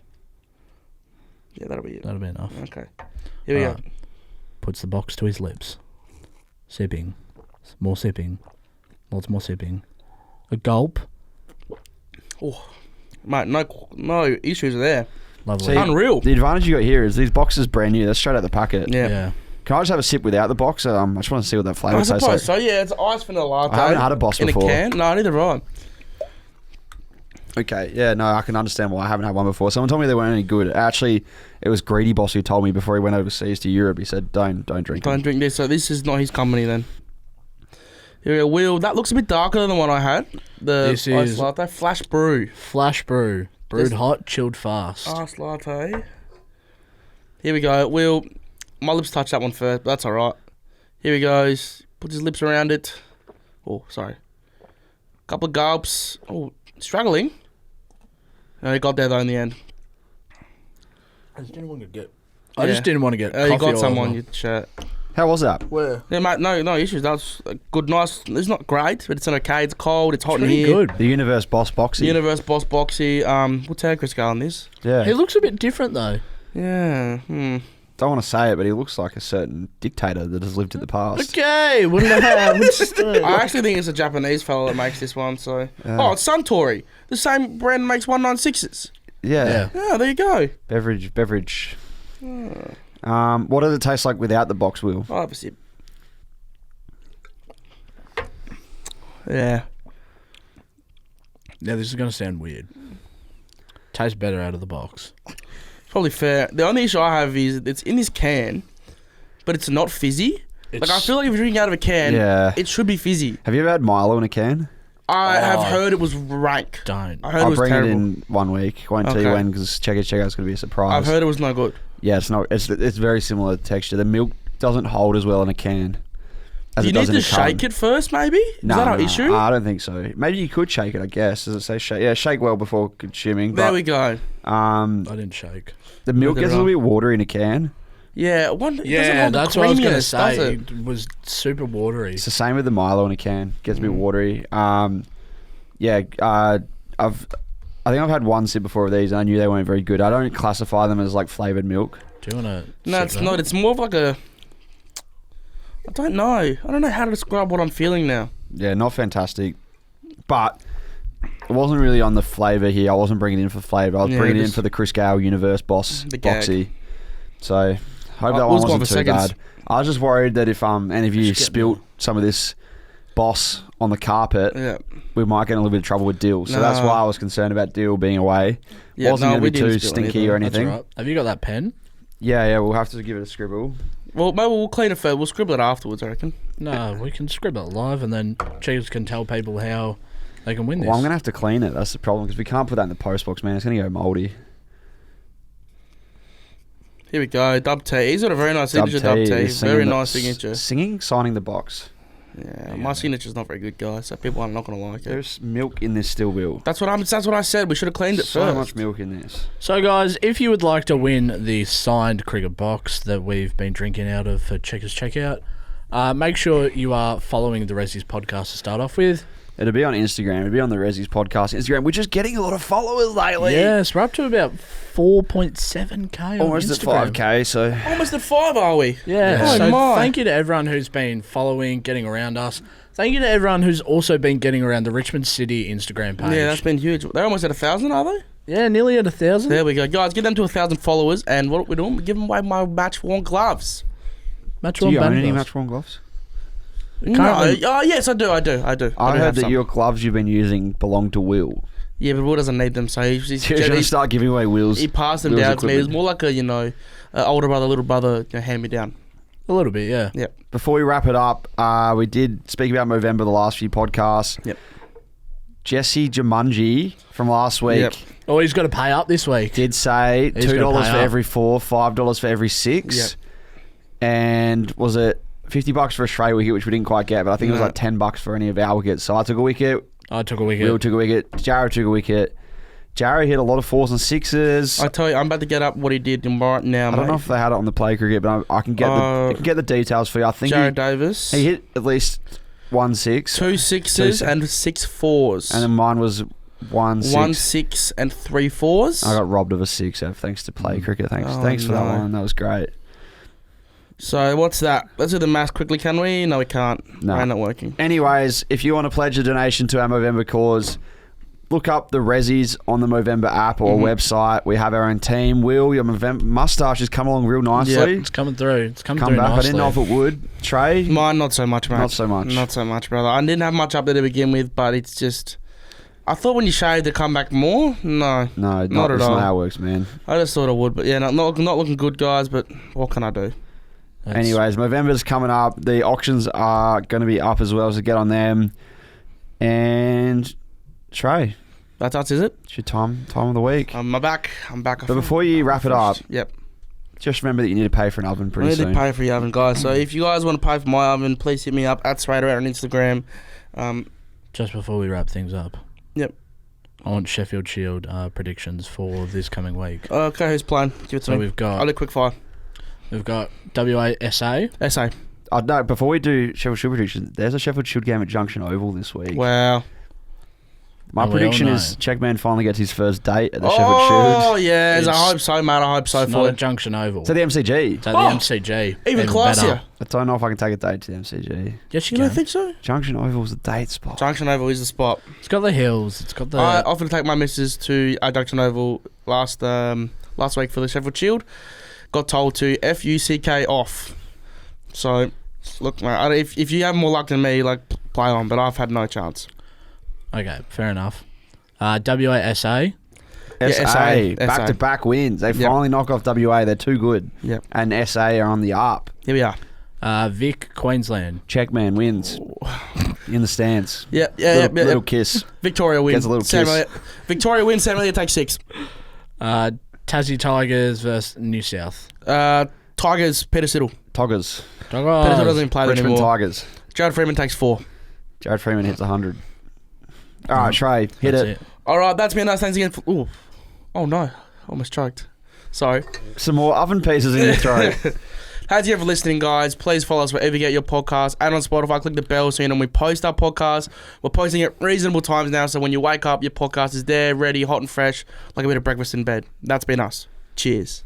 Yeah, that'll be it. That'll be enough. Okay. Here we go. Alright. Puts the box to his lips. Sipping. More sipping. Lots more sipping. A gulp. Oh, mate, no issues there. Lovely. See, Unreal. The advantage you got here is these boxes brand new. They're straight out the packet. Yeah. Yeah. Can I just have a sip without the box? I just want to see what that flavour I tastes like. suppose so. Yeah, it's ice vanilla latte. I haven't had a boss in before. a can. No, neither have I. Okay, yeah, no, I can understand why I haven't had one before. Someone told me they weren't any good. Actually, it was Greedy Boss who told me before he went overseas to Europe. He said, "Don't drink Don't them." drink this. So this is not his company then. Here we go. Will, that looks a bit darker than the one I had. The This ice is- latte, flash brew, Flash brew. Brewed This- hot, chilled fast. ice latte. Here we go. Will, my lips touched that one first, but that's all right. Here he goes. Puts his lips around it. Oh, sorry. Couple of gulps. Oh, struggling. No, he got there though in the end. I just didn't want to get. Yeah. I just didn't want to get. You coffee got all some over. on your shirt. How was that? Where? Yeah, mate. No issues. That's a good, nice. It's not great, but it's an okay. It's cold. It's hot in Pretty here. good. The Universe Boss boxy. Universe Boss Boxy. We'll take Chris Gale on this. Yeah. He looks a bit different though. Yeah. Don't want to say it, but he looks like a certain dictator that has lived in the past. Okay, wouldn't have. I actually think it's a Japanese fellow that makes this one. So. Yeah. Oh, it's Suntory. The same brand that makes 196s. Yeah. Yeah. Yeah, there you go. Beverage. What does it taste like without the box wheel? I'll have a sip. Yeah. Yeah, this is gonna sound weird. Tastes better out of the box. Probably fair. The only issue I have is it's in this can, but it's not fizzy. Like I feel like if you're drinking out of a can, Yeah. it should be fizzy. Have you ever had Milo in a can? I have Oh. heard it was rank. Don't. I heard it I'll was bring terrible. it in 1 week. Won't tell you Okay. when because Checkout's going to be a surprise. I've heard it was no good. Yeah, it's not. It's very similar texture. The milk doesn't hold as well in a can as Do you it need does in to a carton. shake it first, maybe? Is that our issue? I don't think so. Maybe you could shake it. I guess. Does it say shake? Yeah, shake well before consuming. There But we go. I didn't shake. the milk Neither gets a did I. little bit watery in a can. Yeah, one. Yeah, that's what I was gonna Does say. it? It was super watery. It's the same with the Milo in a can. Gets a Mm. bit watery. Yeah. I've I think I've had one sip before of these, and I knew they weren't very good. I don't classify them as like flavoured milk. Do you want to? No, it's not. It's more of like a. I don't know. I don't know how to describe what I'm feeling now. Yeah, not fantastic. But it wasn't really on the flavour here. I wasn't bringing it in for flavour. I was bringing it in for the Chris Gale Universe The gag. boxy. So, hope that was one going wasn't for too seconds. bad. I was just worried that if any of you spilt some of this boss on the carpet, Yeah. we might get in a little bit of trouble with Dill. So that's No. why I was concerned about Dill being away. Yeah, Wasn't no, going we to be didn't too spill stinky anything. or That's anything. right. Have you got that pen? Yeah, we'll have to give it a scribble. Well, maybe we'll clean it first. We'll scribble it afterwards, I reckon. No, we can scribble it live, and then Cheese can tell people how they can win this. Well, I'm going to have to clean it. That's the problem, because we can't put that in the post box, man. It's going to go mouldy. Here we go. Dub T. He's got a very nice signature, Dub T. is singing Very the- nice signature. Signing the box. Yeah, my signature's not very good, guys. So people are not going to like it. There's milk in this still, Bill. That's what I said. We should have cleaned it So first. much milk in this. So, guys, if you would like to win the signed cricket box that we've been drinking out of for Checkers Checkout, make sure you are following the Ressies podcast to start off with. It'll be on Instagram. It'll be on the Ressies podcast Instagram. We're just getting a lot of followers lately. Yes, we're up to about 4.7k on Almost at Instagram. 5k, so... Almost at 5, are we? Yeah, Oh, so my. thank you to everyone who's been following, getting around us. Thank you to everyone who's also been getting around the Richmond City Instagram page. Yeah, that's been huge. They're almost at 1,000, are they? Yeah, nearly at 1,000. There we go. Guys, get them to 1,000 followers, and what we're doing, we're giving away my match-worn gloves. Match Do one you own band any gloves. match-worn gloves? No. Currently- Oh, yes, I do. I I do heard have that some. your gloves you've been using belong to Will. Yeah, but Will doesn't need them, so he's You're going to start giving away Will's. he passed them Will's down to me. It was equipment. more like a, older brother, little brother, hand me down. A little bit, yeah. Yeah. Before we wrap it up, we did speak about Movember the last few podcasts. Yep. Jesse Jumanji from last week Yep. Oh, he's got to pay up this week. did say He's gotta $2 pay for up. every 4, $5 for every 6. Yep. And was it $50 for a Srey wicket, which we didn't quite get, but I think it was No. like $10 for any of our wickets. So I took a wicket, I took a wicket. Will took a wicket, Jarrah took a wicket. Jarrah hit a lot of 4s and 6s. I tell you, I'm about to get up what he did right now, I mate. don't know if they had it on the play cricket, but I can get I can get the details for you. I think Jared Davis. he hit at least 1 6, 2 sixes Two- and 6 fours. and then mine was 1 6. 1 6 and 3 fours. I got robbed of a 6, thanks to play cricket. Thanks, Oh, thanks for that no. one. That was great. So what's that? Let's do the math quickly, can we? No, we can't. No. We're not working. Anyways, if you want to pledge a donation to our Movember cause, look up the Ressies on the Movember app or website. We have our own team. Will, your Movember moustache has come along real nicely. Yep. It's coming through. It's coming Come through back. nicely. I didn't know if it would. Trey? Mine, not so much, mate. Not so much. Not so much, brother. I didn't have much up there to begin with, but it's just... I thought when you shaved, it'd come back more. No. No, Not at that's all. not how it works, man. I just thought it would, but yeah, not looking good, guys, but what can I do? That's- Anyways, Movember's coming up. The auctions are going to be up as well, so get on them. And Trey, That's us, is it? it's your time of the week. I'm back. But before you wrap it up, Yep. just remember that you need to pay for an oven I pretty need to soon. pay for your oven, guys. So if you guys want to pay for my oven, please hit me up at Srey on Instagram. Just before we wrap things up. Yep. I want Sheffield Shield predictions for this coming week. Okay, who's playing? Give it to So me. we've I'll got do quick fire. WASA. SA. No, before we do Sheffield Shield predictions, there's a Sheffield Shield game at Junction Oval this week. Wow. My And we all prediction know. is Checkman finally gets his first date at the Sheffield Oh, Shield. yes. I It's- hope so, mate. I hope so It's for not you. at Junction Oval. To the MCG. It's at the Oh, MCG. Even classier. better. I don't know if I can take a date to the MCG. Yes, You you don't can. think so? Junction Oval's a date spot. Junction Oval is the spot. It's got the hills. It's got the... I offered to take my missus to Junction Oval last week for the Sheffield Shield. Got told to FUCK off. So, look, mate, if you have more luck than me, like, play on, but I've had no chance. Okay, fair enough. WASA. Yeah, SA, SA. back-to-back wins. They Yep. finally knock off WA. They're too good. Yep. And SA are on the up. Here we are. Vic, Queensland. Checkman wins in the stands. Yeah, Little kiss. Victoria wins. Gets a little Sam kiss. Elliott. Victoria wins. Sam Elliott takes 6. Tassie Tigers versus New South. Tigers, Peter Siddle. Toggers. Peter Siddle doesn't even play there Richmond anymore. Tigers. Jared Freeman takes 4. Jared Freeman hits 100. All right, Trey, hit That's it. All right, that's me. Nice. Thanks again. Ooh. Oh, no. Almost choked. Sorry. Some more oven pieces in your throat. Thanks again for listening, guys. Please follow us wherever you get your podcast and on Spotify. Click the bell so you know when we post our podcast. We're posting at reasonable times now, so when you wake up, your podcast is there, ready, hot and fresh, like a bit of breakfast in bed. That's been us. Cheers.